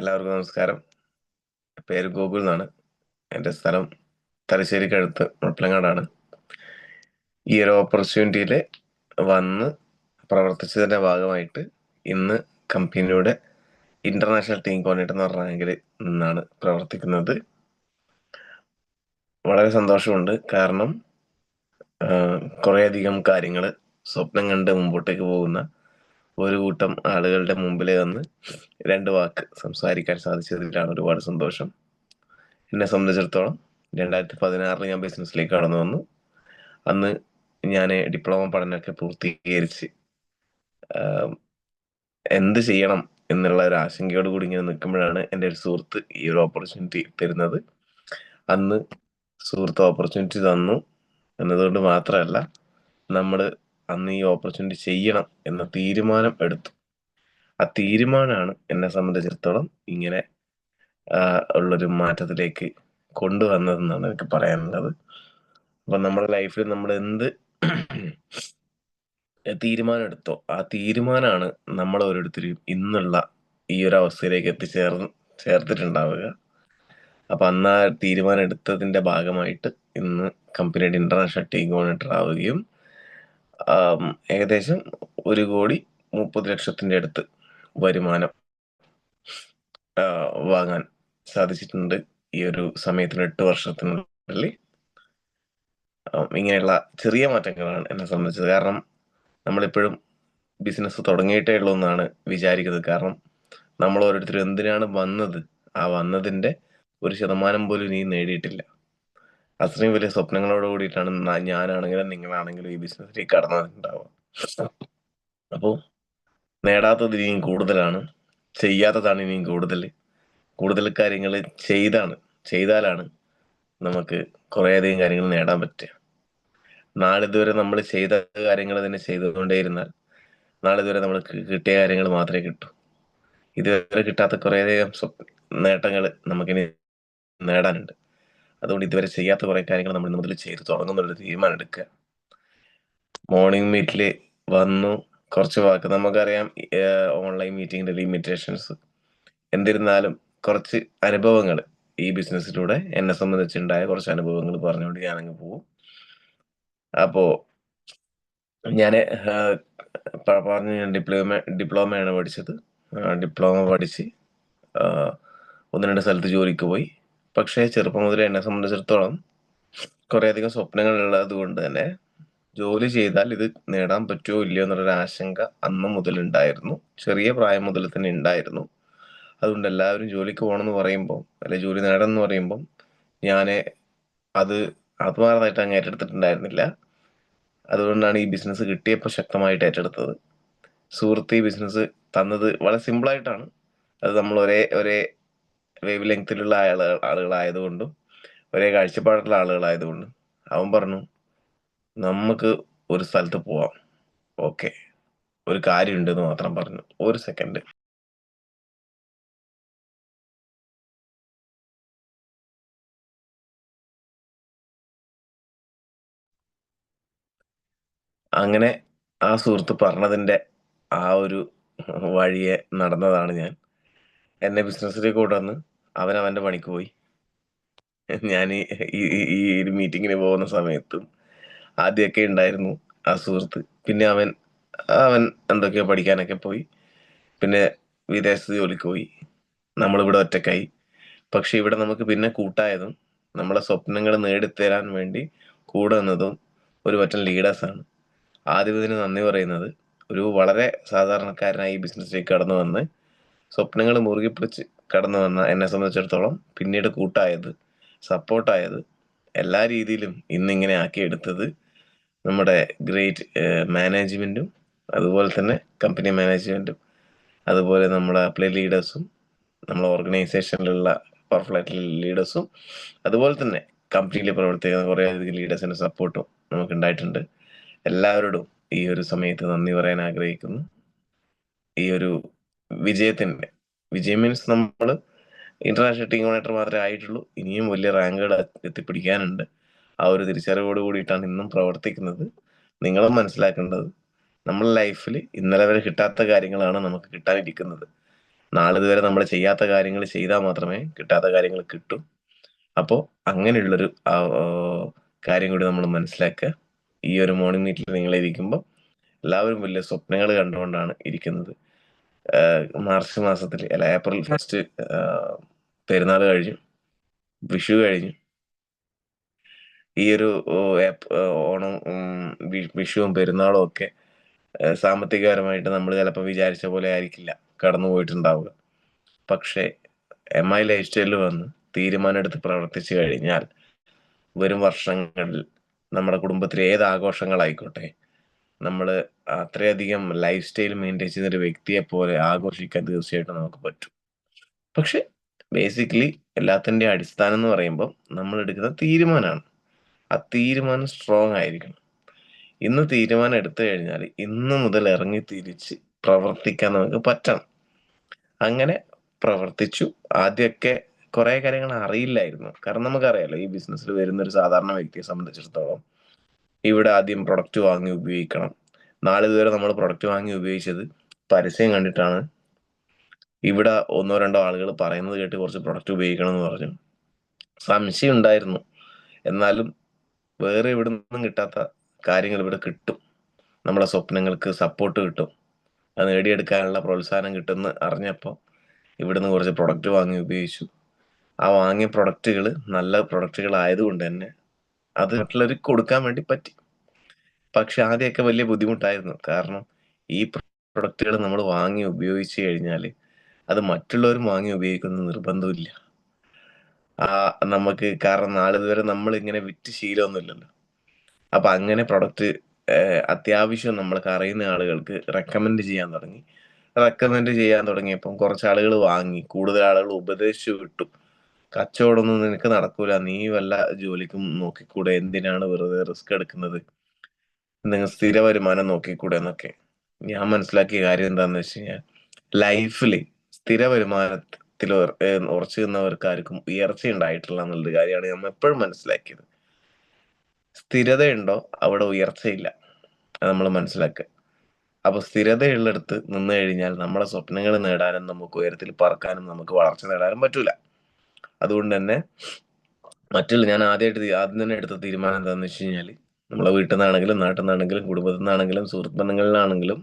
എല്ലാവർക്കും നമസ്കാരം. പേര് ഗോകുൽ എന്നാണ്. എൻ്റെ സ്ഥലം തലശ്ശേരിക്കടുത്ത് മുഴപ്പിലങ്ങാടാണ്. ഈ ഒരു ഓപ്പർച്യൂണിറ്റിയിൽ വന്ന് പ്രവർത്തിച്ചതിൻ്റെ ഭാഗമായിട്ട് ഇന്ന് കമ്പനിയുടെ ഇന്റർനാഷണൽ ടീം കോർഡിനേറ്റർ എന്ന റാങ്കിൽ നിന്നാണ് പ്രവർത്തിക്കുന്നത്. വളരെ സന്തോഷമുണ്ട്. കാരണം കുറേയധികം കാര്യങ്ങൾ സ്വപ്നം കണ്ട് മുമ്പോട്ടേക്ക് പോകുന്ന ഒരു കൂട്ടം ആളുകളുടെ മുമ്പിൽ വന്ന് രണ്ട് വാക്ക് സംസാരിക്കാൻ സാധിച്ചതിലാണ് ഒരുപാട് സന്തോഷം. എന്നെ സംബന്ധിച്ചിടത്തോളം 2016 ഞാൻ ബിസിനസ്സിലേക്ക് കടന്നു വന്നു. അന്ന് ഞാൻ ഡിപ്ലോമ പഠനമൊക്കെ പൂർത്തീകരിച്ച് എന്ത് ചെയ്യണം എന്നുള്ള ഒരു ആശങ്കയോട് കൂടി ഇങ്ങനെ നിൽക്കുമ്പോഴാണ് എൻ്റെ ഒരു സുഹൃത്ത് ഈ ഒരു ഓപ്പർച്യൂണിറ്റി തരുന്നത്. അന്ന് സുഹൃത്ത് ഓപ്പർച്യൂണിറ്റി തന്നു എന്നതുകൊണ്ട് മാത്രമല്ല, നമ്മൾ അന്ന് ഈ ഓപ്പർച്യൂണിറ്റി ചെയ്യണം എന്ന തീരുമാനം എടുത്തു. ആ തീരുമാനമാണ് എന്നെ സംബന്ധിച്ചിടത്തോളം ഇങ്ങനെ ഉള്ളൊരു മാറ്റത്തിലേക്ക് കൊണ്ടുവന്നതെന്നാണ് എനിക്ക് പറയാനുള്ളത്. അപ്പം നമ്മുടെ ലൈഫിൽ നമ്മൾ എന്ത് തീരുമാനം എടുത്തോ ആ തീരുമാനമാണ് നമ്മൾ ഓരോരുത്തരും ഇന്നുള്ള ഈ ഒരു അവസ്ഥയിലേക്ക് ചേർത്തിട്ടുണ്ടാവുക. അപ്പൊ അന്ന് ആ തീരുമാനം എടുത്തതിന്റെ ഭാഗമായിട്ട് ഇന്ന് കമ്പനിയുടെ ഇന്റർനാഷണൽ ടീം കോർഡിനേറ്റർ ആവുകയും ഏകദേശം 1,30,00,000 അടുത്ത് വരുമാനം വാങ്ങാൻ സാധിച്ചിട്ടുണ്ട് ഈ ഒരു സമയത്തിന് 8 വർഷത്തിനുള്ളിൽ. ഇങ്ങനെയുള്ള ചെറിയ മാറ്റങ്ങളാണ് എന്നെ സംബന്ധിച്ചത്. കാരണം നമ്മളിപ്പോഴും ബിസിനസ് തുടങ്ങിയിട്ടേ ഉള്ളൂ എന്നാണ് വിചാരിക്കുന്നത്. കാരണം നമ്മൾ ഓരോരുത്തരും എന്തിനാണ് വന്നത്, ആ വന്നതിന്റെ 1% പോലും ഇനി നേടിയിട്ടില്ല. അത്രയും വലിയ സ്വപ്നങ്ങളോട് കൂടിയിട്ടാണ് ഞാനാണെങ്കിലും നിങ്ങളാണെങ്കിലും ഈ ബിസിനസ്സിലേക്ക് കടന്നു വന്നിട്ടുണ്ടാവുക. അപ്പോൾ നേടാത്തത് ഇനിയും കൂടുതലാണ്, ചെയ്യാത്തതാണ് ഇനിയും കൂടുതൽ കാര്യങ്ങൾ ചെയ്താലാണ് നമുക്ക് കുറേയധികം കാര്യങ്ങൾ നേടാൻ പറ്റുക. നാളിതുവരെ നമ്മൾ ചെയ്ത കാര്യങ്ങൾ തന്നെ ചെയ്തുകൊണ്ടേയിരുന്നാൽ നാളിതുവരെ നമ്മൾക്ക് കിട്ടിയ കാര്യങ്ങൾ മാത്രമേ കിട്ടൂ. ഇതുവരെ കിട്ടാത്ത കുറേയധികം നേട്ടങ്ങൾ നമുക്കിനി നേടാനുണ്ട്. അതുകൊണ്ട് ഇതുവരെ ചെയ്യാത്ത കുറേ കാര്യങ്ങൾ നമ്മൾ ഇന്ന് മുതൽ ചെയ്ത് തുടങ്ങുന്നുള്ള തീരുമാനം എടുക്കുക. മോർണിംഗ് മീറ്റിൽ വന്നു കുറച്ച് വാക്ക് നമുക്കറിയാം, ഓൺലൈൻ മീറ്റിങ്ങിന്റെ ലിമിറ്റേഷൻസ്. എന്നിരുന്നാലും കുറച്ച് അനുഭവങ്ങൾ ഈ ബിസിനസ്സിലൂടെ എന്നെ സംബന്ധിച്ചുണ്ടായ കുറച്ച് അനുഭവങ്ങൾ പറഞ്ഞുകൊണ്ട് ഞാനങ്ങ് പോകും. അപ്പോ ഞാൻ പറഞ്ഞു, ഞാൻ ഡിപ്ലോമയാണ് പഠിച്ചത്. ഡിപ്ലോമ പഠിച്ച് 1-2 സ്ഥലത്ത് ജോലിക്ക് പോയി. പക്ഷേ ചെറുപ്പം മുതൽ എന്നെ സംബന്ധിച്ചിടത്തോളം കുറേയധികം സ്വപ്നങ്ങൾ ഉള്ളത് കൊണ്ട് തന്നെ ജോലി ചെയ്താൽ ഇത് നേടാൻ പറ്റുമോ ഇല്ലയോ എന്നുള്ളൊരു ആശങ്ക അന്ന് മുതൽ ഉണ്ടായിരുന്നു. ചെറിയ പ്രായം മുതൽ തന്നെ ഉണ്ടായിരുന്നു. അതുകൊണ്ട് എല്ലാവരും ജോലിക്ക് പോകണമെന്ന് പറയുമ്പോൾ, അല്ലെ ജോലി നേടണം എന്ന് പറയുമ്പം ഞാൻ അത് ആത്മാർത്ഥമായിട്ട് അങ്ങ് ഏറ്റെടുത്തിട്ടുണ്ടായിരുന്നില്ല. അതുകൊണ്ടാണ് ഈ ബിസിനസ് കിട്ടിയപ്പോൾ ശക്തമായിട്ട് ഏറ്റെടുത്തത്. സുഹൃത്ത് ഈ ബിസിനസ് തന്നത് വളരെ സിമ്പിളായിട്ടാണ്. അത് നമ്മൾ ഒരേ വേവ് ലെങ്ത്തിലുള്ള ആളുകളായതുകൊണ്ടും ഒരേ കാഴ്ചപ്പാടുള്ള ആളുകളായതുകൊണ്ടും അവൻ പറഞ്ഞു, നമുക്ക് ഒരു സ്ഥലത്ത് പോവാം. ഓക്കെ, ഒരു കാര്യമുണ്ടെന്ന് മാത്രം പറഞ്ഞു. ഒരു സെക്കൻഡ്. അങ്ങനെ ആ സുഹൃത്ത് പറഞ്ഞതിന്റെ ആ ഒരു വഴിയെ നടന്നതാണ് ഞാൻ. എന്നെ ബിസിനസ്സിലേക്ക് കൊണ്ടുവന്ന് അവൻ അവന്റെ പണിക്ക് പോയി. ഞാൻ ഈ ഒരു മീറ്റിങ്ങിന് പോകുന്ന സമയത്തും ആദ്യമൊക്കെ ഉണ്ടായിരുന്നു ആ സുഹൃത്ത്. പിന്നെ അവൻ എന്തൊക്കെയോ പഠിക്കാനൊക്കെ പോയി. പിന്നെ വിദേശത്ത് ജോലിക്ക് പോയി. നമ്മളിവിടെ ഒറ്റക്കായി. പക്ഷെ ഇവിടെ നമുക്ക് പിന്നെ കൂട്ടായതും നമ്മളെ സ്വപ്നങ്ങൾ നേടിത്തരാൻ വേണ്ടി കൂടെ നിന്നതും ഒരു പറ്റം ലീഡേഴ്സാണ്. ആദ്യം ഇതിന് നന്ദി പറയുന്നത്, ഒരു വളരെ സാധാരണക്കാരനായി ഈ ബിസിനസ്സിലേക്ക് കടന്നു വന്ന് സ്വപ്നങ്ങൾ മുറുകെ പിടിച്ച് കടന്നു വന്ന എന്നെ സംബന്ധിച്ചിടത്തോളം പിന്നീട് കൂട്ടായത്, സപ്പോർട്ടായത്, എല്ലാ രീതിയിലും ഇന്നിങ്ങനെ ആക്കിയെടുത്തത് നമ്മുടെ ഗ്രേറ്റ് മാനേജ്മെന്റും അതുപോലെ തന്നെ കമ്പനി മാനേജ്മെന്റും അതുപോലെ നമ്മളെ അപ്ലൈ ലീഡേഴ്സും നമ്മളെ ഓർഗനൈസേഷനിലുള്ള പവർഫുൾ ആയിട്ടുള്ള ലീഡേഴ്സും അതുപോലെ തന്നെ കമ്പനിയിൽ പ്രവർത്തിക്കുന്ന കുറേയധികം ലീഡേഴ്സിന്റെ സപ്പോർട്ടും നമുക്ക് ഉണ്ടായിട്ടുണ്ട്. എല്ലാവരോടും ഈ ഒരു സമയത്ത് നന്ദി പറയാൻ ആഗ്രഹിക്കുന്നു. ഈ ഒരു വിജയം മീൻസ് നമ്മൾ ഇന്റർനാഷണൽ ടീം കോർഡിനേറ്റർ മാത്രമേ ആയിട്ടുള്ളൂ. ഇനിയും വലിയ റാങ്കുകൾ എത്തിപ്പിടിക്കാനുണ്ട്. ആ ഒരു തിരിച്ചറിവോട് കൂടിയിട്ടാണ് ഇന്നും പ്രവർത്തിക്കുന്നത്. നിങ്ങളും മനസ്സിലാക്കേണ്ടത്, നമ്മുടെ ലൈഫിൽ ഇന്നലെ വരെ കിട്ടാത്ത കാര്യങ്ങളാണ് നമുക്ക് കിട്ടാനിരിക്കുന്നത്. നാളിതുവരെ നമ്മൾ ചെയ്യാത്ത കാര്യങ്ങൾ ചെയ്താൽ മാത്രമേ കിട്ടാത്ത കാര്യങ്ങൾ കിട്ടൂ. അപ്പോൾ അങ്ങനെയുള്ളൊരു കാര്യം കൂടി നമ്മൾ മനസ്സിലാക്കുക. ഈ ഒരു മോർണിംഗ് മീറ്റിൽ നിങ്ങളിരിക്കുമ്പോൾ എല്ലാവരും വലിയ സ്വപ്നങ്ങൾ കണ്ടുകൊണ്ടാണ് ഇരിക്കുന്നത്. മാർച്ച് മാസത്തിൽ അല്ല ഏപ്രിൽ 1 പെരുന്നാൾ കഴിഞ്ഞു, വിഷു കഴിഞ്ഞു. ഈ ഒരു ഓണം, വിഷുവും പെരുന്നാളും ഒക്കെ സാമ്പത്തികപരമായിട്ട് നമ്മൾ ചിലപ്പോൾ വിചാരിച്ച പോലെ ആയിരിക്കില്ല കടന്നു പോയിട്ടുണ്ടാവുക. പക്ഷേ MI ലൈഫ് സ്റ്റൈലിൽ വന്ന് തീരുമാനമെടുത്ത് പ്രവർത്തിച്ചു കഴിഞ്ഞാൽ വരും വർഷങ്ങളിൽ നമ്മുടെ കുടുംബത്തിലെ ഏത് ആഘോഷങ്ങളായിക്കോട്ടെ, നമ്മൾ അത്രയധികം ലൈഫ് സ്റ്റൈൽ മെയിൻറ്റെയിൻ ചെയ്യുന്നൊരു വ്യക്തിയെ പോലെ ആഘോഷിക്കാൻ തീർച്ചയായിട്ടും നമുക്ക് പറ്റും. പക്ഷെ ബേസിക്കലി എല്ലാത്തിൻ്റെ അടിസ്ഥാനം എന്ന് പറയുമ്പോൾ നമ്മൾ എടുക്കുന്ന തീരുമാനമാണ്. ആ തീരുമാനം സ്ട്രോങ് ആയിരിക്കണം. ഇന്ന് തീരുമാനം എടുത്തു കഴിഞ്ഞാൽ ഇന്ന് മുതൽ ഇറങ്ങി തിരിച്ച് പ്രവർത്തിക്കാൻ നമുക്ക് പറ്റണം. അങ്ങനെ പ്രവർത്തിച്ചു. ആദ്യമൊക്കെ കുറേ കാര്യങ്ങൾ അറിയില്ലായിരുന്നു. കാരണം നമുക്കറിയാലോ, ഈ ബിസിനസ്സിൽ വരുന്ന ഒരു സാധാരണ വ്യക്തിയെ സംബന്ധിച്ചിടത്തോളം ഇവിടെ ആദ്യം പ്രൊഡക്റ്റ് വാങ്ങി ഉപയോഗിക്കണം. നാളിതുവരെ നമ്മൾ പ്രൊഡക്റ്റ് വാങ്ങി ഉപയോഗിച്ചത് പരസ്യം കണ്ടിട്ടാണ്. ഇവിടെ 1-2 ആളുകൾ പറയുന്നത് കേട്ട് കുറച്ച് പ്രൊഡക്റ്റ് ഉപയോഗിക്കണം എന്ന് പറഞ്ഞു. സംശയം ഉണ്ടായിരുന്നു. എന്നാലും വേറെ ഇവിടെ നിന്നും കിട്ടാത്ത കാര്യങ്ങൾ ഇവിടെ കിട്ടും. നമ്മളെ സ്വപ്നങ്ങൾക്ക് സപ്പോർട്ട് കിട്ടും. അത് നേടിയെടുക്കാനുള്ള പ്രോത്സാഹനം കിട്ടുമെന്ന് അറിഞ്ഞപ്പോൾ ഇവിടുന്ന് കുറച്ച് പ്രൊഡക്റ്റ് വാങ്ങി ഉപയോഗിച്ചു. ആ വാങ്ങിയ പ്രൊഡക്റ്റുകൾ നല്ല പ്രൊഡക്റ്റുകൾ ആയതുകൊണ്ട് തന്നെ അത് മറ്റുള്ളവർക്ക് കൊടുക്കാൻ വേണ്ടി പറ്റി. പക്ഷെ ആദ്യമൊക്കെ വലിയ ബുദ്ധിമുട്ടായിരുന്നു. കാരണം ഈ പ്രൊഡക്റ്റുകൾ നമ്മൾ വാങ്ങി ഉപയോഗിച്ച് കഴിഞ്ഞാൽ അത് മറ്റുള്ളവരും വാങ്ങി ഉപയോഗിക്കുന്ന നിർബന്ധമില്ല. നമുക്ക് കാരണം നാളിതുവരെ നമ്മൾ ഇങ്ങനെ വിറ്റ് ശീലമൊന്നുമില്ലല്ലോ. അപ്പൊ അങ്ങനെ പ്രൊഡക്റ്റ് അത്യാവശ്യം നമ്മൾക്ക് അറിയുന്ന ആളുകൾക്ക് റെക്കമെൻഡ് ചെയ്യാൻ തുടങ്ങി. റെക്കമെൻഡ് ചെയ്യാൻ തുടങ്ങിയപ്പം കുറച്ച് ആളുകൾ വാങ്ങി, കൂടുതൽ ആളുകൾ ഉപദേശിച്ചു വിട്ടു. കച്ചവടമൊന്നും നിനക്ക് നടക്കൂല, നീ വല്ല ജോലിക്കും നോക്കിക്കൂടെ, എന്തിനാണ് വെറുതെ റിസ്ക് എടുക്കുന്നത്, നിങ്ങൾ സ്ഥിര വരുമാനം നോക്കിക്കൂടെ എന്നൊക്കെ. ഞാൻ മനസ്സിലാക്കിയ കാര്യം എന്താന്ന് വെച്ച് കഴിഞ്ഞാൽ, ലൈഫിൽ സ്ഥിര വരുമാനത്തിൽ ഉറച്ചു നിന്നവർക്ക് ആർക്കും ഉയർച്ച ഉണ്ടായിട്ടില്ല എന്നുള്ളൊരു കാര്യമാണ് നമ്മൾ എപ്പോഴും മനസ്സിലാക്കിയത്. സ്ഥിരതയുണ്ടോ അവിടെ ഉയർച്ചയില്ല, അത് നമ്മൾ മനസ്സിലാക്കുക. അപ്പൊ സ്ഥിരതയുള്ളിടത്ത് നിന്ന് കഴിഞ്ഞാൽ നമ്മളെ സ്വപ്നങ്ങൾ നേടാനും നമുക്ക് ഉയരത്തിൽ പറക്കാനും നമുക്ക് വളർച്ച നേടാനും പറ്റൂല. അതുകൊണ്ട് തന്നെ ഞാൻ ആദ്യം തന്നെ എടുത്ത തീരുമാനം എന്താണെന്ന് വെച്ച് കഴിഞ്ഞാൽ, നമ്മളെ വീട്ടിൽ നിന്നാണെങ്കിലും നാട്ടിൽ നിന്നാണെങ്കിലും കുടുംബത്തിൽ നിന്നാണെങ്കിലും സുഹൃത്ത് ബന്ധങ്ങളിലാണെങ്കിലും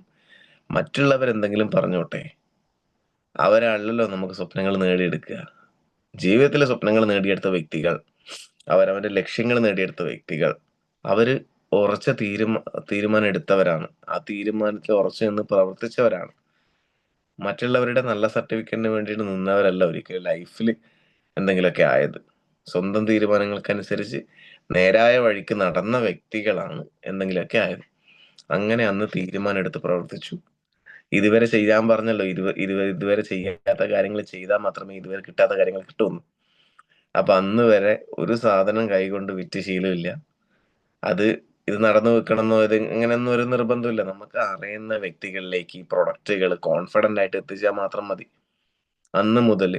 മറ്റുള്ളവരെന്തെങ്കിലും പറഞ്ഞോട്ടെ, അവരല്ലല്ലോ നമുക്ക് സ്വപ്നങ്ങൾ നേടിയെടുക്കുക. ജീവിതത്തിലെ സ്വപ്നങ്ങൾ നേടിയെടുത്ത വ്യക്തികൾ, അവരവന്റെ ലക്ഷ്യങ്ങൾ നേടിയെടുത്ത വ്യക്തികൾ, അവര് ഉറച്ച തീരുമാനം എടുത്തവരാണ്. ആ തീരുമാനത്തിൽ ഉറച്ചു നിന്ന് പ്രവർത്തിച്ചവരാണ്. മറ്റുള്ളവരുടെ നല്ല സർട്ടിഫിക്കറ്റിന് വേണ്ടിയിട്ട് നിന്നവരല്ല ഒരിക്കലും ലൈഫിൽ എന്തെങ്കിലുമൊക്കെ ആയത്. സ്വന്തം തീരുമാനങ്ങൾക്കനുസരിച്ച് നേരായ വഴിക്ക് നടന്ന വ്യക്തികളാണ് എന്തെങ്കിലുമൊക്കെ ആയത്. അങ്ങനെ അന്ന് തീരുമാനം എടുത്ത് പ്രവർത്തിച്ചു. ഇതുവരെ ചെയ്യാൻ പറഞ്ഞല്ലോ, ഇതുവരെ ചെയ്യാത്ത കാര്യങ്ങൾ ചെയ്താൽ മാത്രമേ ഇതുവരെ കിട്ടാത്ത കാര്യങ്ങൾ കിട്ടുള്ളൂ. അപ്പൊ അന്ന് വരെ ഒരു സാധനം കൈകൊണ്ട് വിറ്റ് ശീലമില്ല. ഇത് നടന്നു വെക്കണമെന്നോ ഇങ്ങനെയൊന്നും ഒരു നിർബന്ധമില്ല. നമുക്ക് അറിയുന്ന വ്യക്തികളിലേക്ക് ഈ പ്രൊഡക്റ്റുകൾ കോൺഫിഡന്റ് ആയിട്ട് എത്തിച്ചാൽ മാത്രം മതി. അന്ന് മുതൽ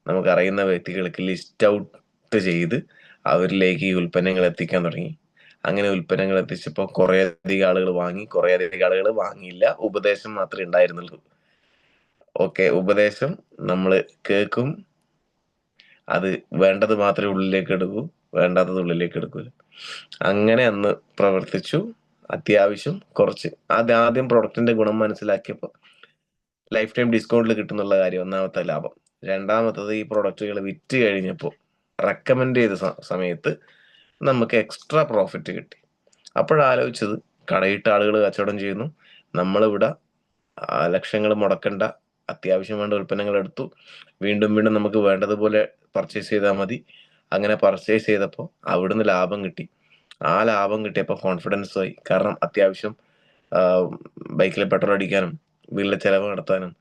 നമുക്ക് അറിയുന്ന വ്യക്തികൾക്ക് ലിസ്റ്റ് ഔട്ട് ചെയ്ത് അവരിലേക്ക് ഈ ഉൽപ്പന്നങ്ങൾ എത്തിക്കാൻ തുടങ്ങി. അങ്ങനെ ഉൽപ്പന്നങ്ങൾ എത്തിച്ചപ്പോൾ കുറേ അധികം ആളുകൾ വാങ്ങി, കുറേ അധികം ആളുകൾ വാങ്ങിയില്ല. ഉപദേശം മാത്രമേ ഉണ്ടായിരുന്നുള്ളൂ. ഓക്കെ, ഉപദേശം നമ്മൾ കേൾക്കും, അത് വേണ്ടത് മാത്രമേ ഉള്ളിലേക്ക് എടുക്കൂ, വേണ്ടാത്തത് ഉള്ളിലേക്ക് എടുക്കൂല. അങ്ങനെ അന്ന് പ്രവർത്തിച്ചു. അത്യാവശ്യം കുറച്ച് ആദ്യം പ്രൊഡക്റ്റിന്റെ ഗുണം മനസ്സിലാക്കിയപ്പോൾ ലൈഫ് ടൈം ഡിസ്കൗണ്ടിൽ കിട്ടുന്നുള്ള കാര്യം ഒന്നാമത്തെ ലാഭം. രണ്ടാമത്തത് ഈ പ്രൊഡക്റ്റുകൾ വിറ്റ് കഴിഞ്ഞപ്പോൾ റെക്കമെൻഡ് ചെയ്ത സമയത്ത് നമുക്ക് എക്സ്ട്രാ പ്രോഫിറ്റ് കിട്ടി. അപ്പോഴാലോചിച്ചത്, കടയിട്ട് ആളുകൾ കച്ചവടം ചെയ്യുന്നു, നമ്മളിവിടെ ലക്ഷങ്ങൾ മുടക്കണ്ട, അത്യാവശ്യം വേണ്ട ഉൽപ്പന്നങ്ങൾ എടുത്തു, വീണ്ടും വീണ്ടും നമുക്ക് വേണ്ടതുപോലെ പർച്ചേസ് ചെയ്താൽ മതി. അങ്ങനെ പർച്ചേസ് ചെയ്തപ്പോൾ അവിടുന്ന് ലാഭം കിട്ടി. ആ ലാഭം കിട്ടിയപ്പോൾ കോൺഫിഡൻസ് ആയി. കാരണം അത്യാവശ്യം ബൈക്കിൽ പെട്രോൾ അടിക്കാനും വീട്ടിലെ ചെലവ് നടത്താനും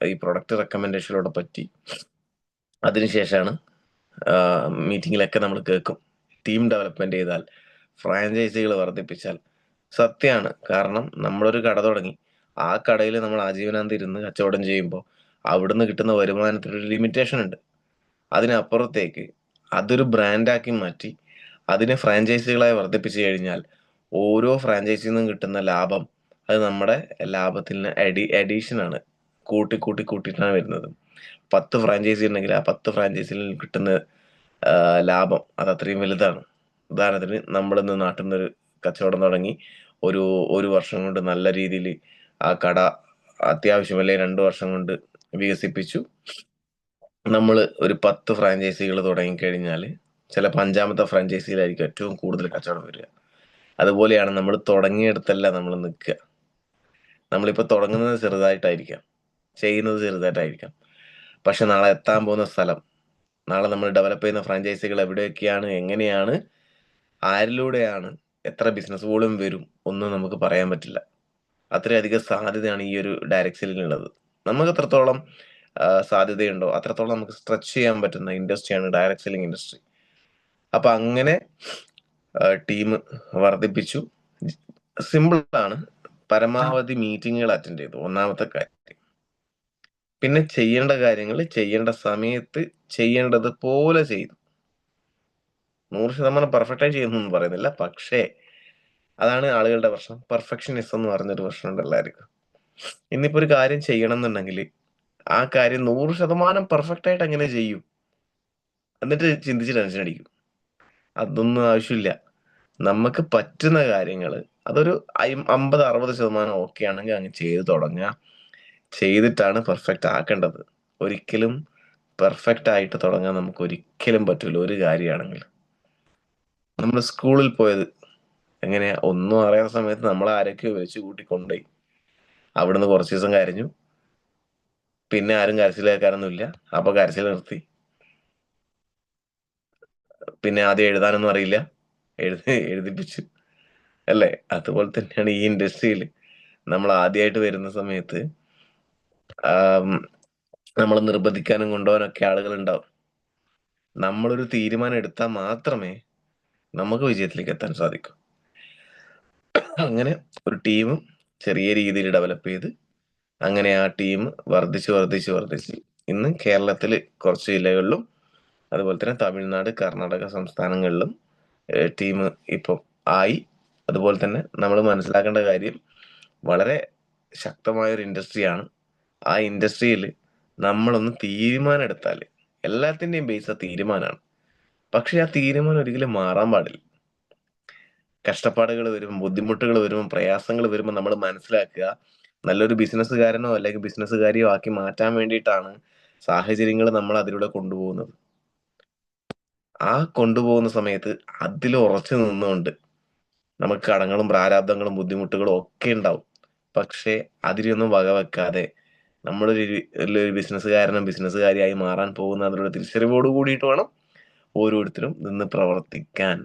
ഈ പ്രൊഡക്റ്റ് റെക്കമെൻഡേഷനിലൂടെ പറ്റി. അതിനുശേഷമാണ് മീറ്റിങ്ങിലൊക്കെ നമ്മൾ കേൾക്കും, ടീം ഡെവലപ്മെന്റ് ചെയ്താൽ, ഫ്രാഞ്ചൈസികൾ വർദ്ധിപ്പിച്ചാൽ. സത്യമാണ്. കാരണം നമ്മളൊരു കട തുടങ്ങി, ആ കടയിൽ നമ്മൾ ആജീവനാന്തം ഇരുന്ന് കച്ചവടം ചെയ്യുമ്പോൾ അവിടുന്ന് കിട്ടുന്ന വരുമാനത്തിനൊരു ലിമിറ്റേഷൻ ഉണ്ട്. അതിനപ്പുറത്തേക്ക് അതൊരു ബ്രാൻഡാക്കി മാറ്റി അതിനെ ഫ്രാഞ്ചൈസികളായി വർദ്ധിപ്പിച്ചു കഴിഞ്ഞാൽ ഓരോ ഫ്രാഞ്ചൈസിയിൽ നിന്നും കിട്ടുന്ന ലാഭം അത് നമ്മുടെ ലാഭത്തിന് അഡീഷൻ ആണ്. കൂട്ടിയിട്ടാണ് വരുന്നത്. 10 ഫ്രാഞ്ചൈസി ഉണ്ടെങ്കിൽ ആ 10 ഫ്രാഞ്ചൈസിയിൽ കിട്ടുന്ന ലാഭം അത് അത്രയും വലുതാണ്. ഉദാഹരണത്തിന് നമ്മളിന്ന് നാട്ടിൽ നിന്നൊരു കച്ചവടം തുടങ്ങി ഒരു ഒരു വർഷം കൊണ്ട് നല്ല രീതിയിൽ ആ കട അത്യാവശ്യം അല്ലെങ്കിൽ 2 വർഷം കൊണ്ട് വികസിപ്പിച്ചു. നമ്മൾ ഒരു 10 ഫ്രാഞ്ചൈസികൾ തുടങ്ങിക്കഴിഞ്ഞാൽ ചിലപ്പോൾ 5ാമത്തെ ഫ്രാഞ്ചൈസിയിലായിരിക്കും ഏറ്റവും കൂടുതൽ കച്ചവടം വരിക. അതുപോലെയാണ് നമ്മൾ തുടങ്ങിയിടത്തല്ല നമ്മൾ നിൽക്കുക. നമ്മളിപ്പോൾ തുടങ്ങുന്നത് ചെറുതായിട്ടായിരിക്കാം, ചെയ്യുന്നത് ചെറുതായിട്ടായിരിക്കാം. പക്ഷെ നാളെ എത്താൻ പോകുന്ന സ്ഥലം, നാളെ നമ്മൾ ഡെവലപ്പ് ചെയ്യുന്ന ഫ്രാഞ്ചൈസികൾ എവിടെയൊക്കെയാണ്, എങ്ങനെയാണ്, ആരിലൂടെയാണ്, എത്ര ബിസിനസ് വോളിയം വരും ഒന്നും നമുക്ക് പറയാൻ പറ്റില്ല. അത്രയധികം സാധ്യതയാണ് ഈ ഒരു ഡയറക്ട് സെല്ലിനുള്ളത്. നമുക്ക് എത്രത്തോളം സാധ്യതയുണ്ടോ അത്രത്തോളം നമുക്ക് സ്ട്രെച്ച് ചെയ്യാൻ പറ്റുന്ന ഇൻഡസ്ട്രിയാണ് ഡയറക്ട് സെല്ലിംഗ് ഇൻഡസ്ട്രി. അപ്പൊ അങ്ങനെ ടീം വർദ്ധിപ്പിച്ചു. സിമ്പിൾ ആണ്. പരമാവധി മീറ്റിങ്ങുകൾ അറ്റൻഡ് ചെയ്തു, ഒന്നാമത്തെ കാര്യം. പിന്നെ ചെയ്യേണ്ട കാര്യങ്ങൾ ചെയ്യേണ്ട സമയത്ത് ചെയ്യേണ്ടത് പോലെ ചെയ്തു. 100% പെർഫെക്റ്റായി ചെയ്യുന്നൊന്നും പറയുന്നില്ല. പക്ഷേ അതാണ് ആളുകളുടെ പ്രശ്നം. പെർഫെക്ഷനിസം എന്ന് പറഞ്ഞൊരു പ്രശ്നമുണ്ട് എല്ലാവർക്കും. ഇന്നിപ്പോ ഒരു കാര്യം ചെയ്യണം എന്നുണ്ടെങ്കിൽ ആ കാര്യം 100% പെർഫെക്റ്റ് ആയിട്ട് എങ്ങനെ ചെയ്യും എന്നിട്ട് ചിന്തിച്ച് ടെൻഷൻ അടിക്കും. അതൊന്നും ആവശ്യമില്ല. നമുക്ക് പറ്റുന്ന കാര്യങ്ങൾ അതൊരു 50-60% ഓക്കെ ആണെങ്കിൽ അങ്ങ് ചെയ്ത് തുടങ്ങുക. ചെയ്തിട്ടാണ് പെർഫെക്റ്റ് ആക്കേണ്ടത്. ഒരിക്കലും പെർഫെക്റ്റ് ആയിട്ട് തുടങ്ങാൻ നമുക്ക് ഒരിക്കലും പറ്റൂല. ഒരു കാര്യമാണെങ്കിൽ നമ്മൾ സ്കൂളിൽ പോയത് എങ്ങനെയാ, ഒന്നും അറിയാത്ത സമയത്ത് നമ്മൾ ആരൊക്കെയോ വിളിച്ചു കൂട്ടി കൊണ്ടുപോയി. അവിടുന്ന് കുറച്ച് ദിവസം കരഞ്ഞു, പിന്നെ ആരും കരച്ചിൽ കേൾക്കാനൊന്നുമില്ല. അപ്പൊ കരച്ചിൽ നിർത്തി. പിന്നെ ആദ്യം എഴുതാനൊന്നും അറിയില്ല, എഴുതിപ്പിച്ചു, അല്ലേ? അതുപോലെ തന്നെയാണ് ഈ ഇൻഡസ്ട്രിയിൽ നമ്മൾ ആദ്യമായിട്ട് വരുന്ന സമയത്ത് നമ്മൾ നിർബന്ധിക്കാനും കൊണ്ടുപോകാനൊക്കെ ആളുകൾ ഉണ്ടാവും. നമ്മളൊരു തീരുമാനം എടുത്താൽ മാത്രമേ നമുക്ക് വിജയത്തിലേക്ക് എത്താൻ സാധിക്കൂ. അങ്ങനെ ഒരു ടീം ചെറിയ രീതിയിൽ ഡെവലപ്പ് ചെയ്ത് അങ്ങനെ ആ ടീം വർദ്ധിച്ച് ഇന്ന് കേരളത്തിൽ കുറച്ച് ജില്ലകളിലും അതുപോലെ തന്നെ തമിഴ്നാട്, കർണാടക സംസ്ഥാനങ്ങളിലും ടീം ഇപ്പം ആയി. അതുപോലെ തന്നെ നമ്മൾ മനസ്സിലാക്കേണ്ട കാര്യം, വളരെ ശക്തമായ ഒരു ഇൻഡസ്ട്രിയാണ്. ആ ഇൻഡസ്ട്രിയിൽ നമ്മളൊന്ന് തീരുമാനം എടുത്താൽ, എല്ലാത്തിൻ്റെയും ബേസ് തീരുമാനമാണ്. പക്ഷെ ആ തീരുമാനം ഒരിക്കലും മാറാൻ പാടില്ല. കഷ്ടപ്പാടുകൾ വരുമ്പോൾ, ബുദ്ധിമുട്ടുകൾ വരുമ്പോൾ, പ്രയാസങ്ങൾ വരുമ്പോൾ നമ്മൾ മനസ്സിലാക്കുക, നല്ലൊരു ബിസിനസ്സുകാരനോ അല്ലെങ്കിൽ ബിസിനസ്സുകാരിയോ ആക്കി മാറ്റാൻ വേണ്ടിയിട്ടാണ് സാഹചര്യങ്ങൾ നമ്മൾ അതിലൂടെ കൊണ്ടുപോകുന്നത്. ആ കൊണ്ടുപോകുന്ന സമയത്ത് അതിൽ ഉറച്ചു നിന്നുകൊണ്ട് നമുക്ക് കടങ്ങളും പ്രാരാബ്ദങ്ങളും ബുദ്ധിമുട്ടുകളും ഒക്കെ ഉണ്ടാവും. പക്ഷെ അതിലൊന്നും വകവെക്കാതെ നമ്മളൊരു ബിസിനസ്സുകാരനും ബിസിനസ്സുകാരിയായി മാറാൻ പോകുന്ന അതിലുള്ള തിരിച്ചറിവോട് കൂടിയിട്ട് വേണം ഓരോരുത്തരും നിന്ന് പ്രവർത്തിക്കാൻ.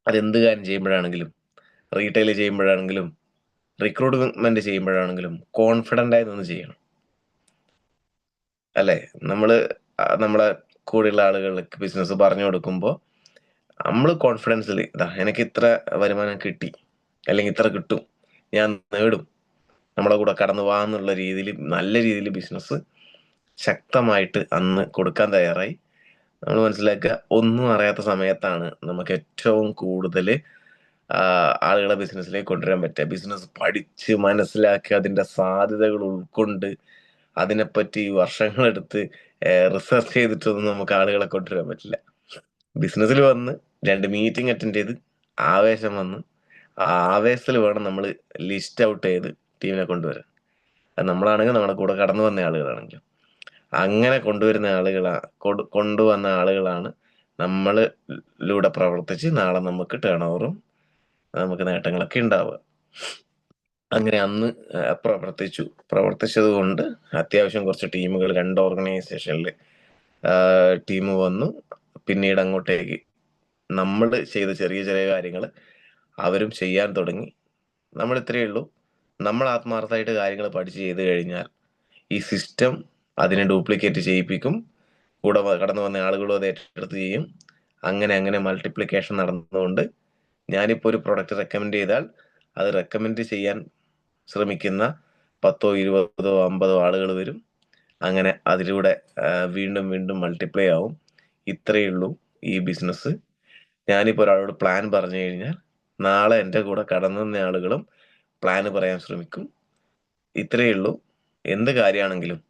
അതെന്ത് കാര്യം ചെയ്യുമ്പോഴാണെങ്കിലും, റീറ്റെയിൽ ചെയ്യുമ്പോഴാണെങ്കിലും, റിക്രൂട്ട്മെന്റ് ചെയ്യുമ്പോഴാണെങ്കിലും കോൺഫിഡന്റ് ആയി നിന്ന് ചെയ്യണം, അല്ലെ? നമ്മളെ കൂടെയുള്ള ആളുകൾക്ക് ബിസിനസ് പറഞ്ഞു കൊടുക്കുമ്പോൾ നമ്മൾ കോൺഫിഡൻസിൽ എനിക്ക് ഇത്ര വരുമാനം കിട്ടി, അല്ലെങ്കിൽ ഇത്ര കിട്ടും, ഞാൻ നേടും, നമ്മളെ കൂടെ കടന്നു പോകാന്നുള്ള രീതിയിൽ നല്ല രീതിയിൽ ബിസിനസ് ശക്തമായിട്ട് അന്ന് കൊടുക്കാൻ തയ്യാറായി. നമ്മൾ മനസ്സിലാക്കുക, ഒന്നും അറിയാത്ത സമയത്താണ് നമുക്ക് ഏറ്റവും കൂടുതൽ ആളുകളെ ബിസിനസ്സിലേക്ക് കൊണ്ടുവരാൻ പറ്റുക. ബിസിനസ് പഠിച്ച് മനസ്സിലാക്കി അതിന്റെ സാധ്യതകൾ ഉൾക്കൊണ്ട് അതിനെപ്പറ്റി വർഷങ്ങളെടുത്ത് റിസർച്ച് ചെയ്തിട്ടൊന്നും നമുക്ക് ആളുകളെ കൊണ്ടുവരാൻ പറ്റില്ല. ബിസിനസ്സിൽ വന്ന് 2 മീറ്റിംഗ് അറ്റൻഡ് ചെയ്ത് ആവേശം വന്ന് ആ ആവേശത്തിൽ വേണം നമ്മൾ ലിസ്റ്റ് ഔട്ട് ചെയ്ത് ടീമിനെ കൊണ്ടുവരാൻ. അത് നമ്മളാണെങ്കിൽ നമ്മുടെ കൂടെ കടന്നു വന്ന ആളുകളാണെങ്കിലും അങ്ങനെ കൊണ്ടുവന്ന ആളുകളാണ് നമ്മളിലൂടെ പ്രവർത്തിച്ച് നാളെ നമുക്ക് ടേൺ ഓവറും നമുക്ക് നേട്ടങ്ങളൊക്കെ ഉണ്ടാവുക. അങ്ങനെ അന്ന് പ്രവർത്തിച്ചത് കൊണ്ട് അത്യാവശ്യം കുറച്ച് ടീമുകൾ 2 ഓർഗനൈസേഷനിൽ ടീം വന്നു. പിന്നീട് അങ്ങോട്ടേക്ക് നമ്മൾ ചെയ്ത ചെറിയ ചെറിയ കാര്യങ്ങൾ അവരും ചെയ്യാൻ തുടങ്ങി. നമ്മൾ ഇത്രയേ ഉള്ളൂ, നമ്മൾ ആത്മാർത്ഥമായിട്ട് കാര്യങ്ങൾ പഠിച്ച് ചെയ്ത് കഴിഞ്ഞാൽ ഈ സിസ്റ്റം അതിനെ ഡ്യൂപ്ലിക്കേറ്റ് ചെയ്യിപ്പിക്കും. കൂടെ കടന്നു വന്ന ആളുകളും അത് ഏറ്റെടുത്ത് ചെയ്യും. അങ്ങനെ മൾട്ടിപ്ലിക്കേഷൻ നടന്നുകൊണ്ട് ഞാനിപ്പോൾ ഒരു പ്രൊഡക്റ്റ് റെക്കമെൻഡ് ചെയ്താൽ അത് റെക്കമെൻഡ് ചെയ്യാൻ ശ്രമിക്കുന്ന 10, 20, 50 ആളുകൾ വരും. അങ്ങനെ അതിലൂടെ വീണ്ടും മൾട്ടിപ്ലൈ ആവും. ഇത്രയേ ഉള്ളൂ ഈ ബിസിനസ്. ഞാനിപ്പോൾ ഒരാളോട് പ്ലാൻ പറഞ്ഞു കഴിഞ്ഞാൽ നാളെ എൻ്റെ കൂടെ കടന്നു വന്ന ആളുകളും പ്ലാന് പറയാൻ ശ്രമിക്കും. ഇത്രയേ ഉള്ളൂ. എന്ത് കാര്യമാണെങ്കിലും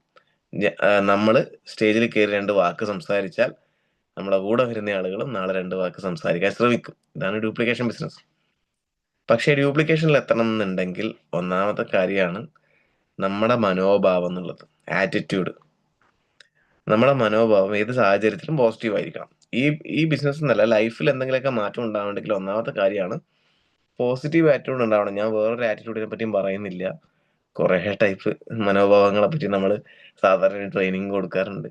നമ്മൾ സ്റ്റേജിൽ കയറി 2 വാക്ക് സംസാരിച്ചാൽ നമ്മുടെ കൂടെ വരുന്ന ആളുകളും നാളെ 2 വാക്ക് സംസാരിക്കാൻ ശ്രമിക്കും. ഇതാണ് ഡ്യൂപ്ലിക്കേഷൻ ബിസിനസ്. പക്ഷേ ഡ്യൂപ്ലിക്കേഷനിൽ എത്തണം എന്നുണ്ടെങ്കിൽ ഒന്നാമത്തെ കാര്യമാണ് നമ്മുടെ മനോഭാവം എന്നുള്ളത്. ആറ്റിറ്റ്യൂഡ്. നമ്മുടെ മനോഭാവം ഏത് സാഹചര്യത്തിലും പോസിറ്റീവ് ആയിരിക്കണം. ഈ ഈ ബിസിനസ് എന്നല്ല, ലൈഫിൽ എന്തെങ്കിലുമൊക്കെ മാറ്റം ഉണ്ടാവണമെങ്കിൽ ഒന്നാമത്തെ കാര്യമാണ് പോസിറ്റീവ് ആറ്റിറ്റ്യൂഡ് ഉണ്ടാവണം. ഞാൻ വേറൊരു ആറ്റിറ്റ്യൂഡിനെ പറ്റിയും പറയുന്നില്ല. കുറേ ടൈപ്പ് മനോഭാവങ്ങളെ പറ്റി നമ്മൾ സാധാരണ ട്രെയിനിങ് കൊടുക്കാറുണ്ട്.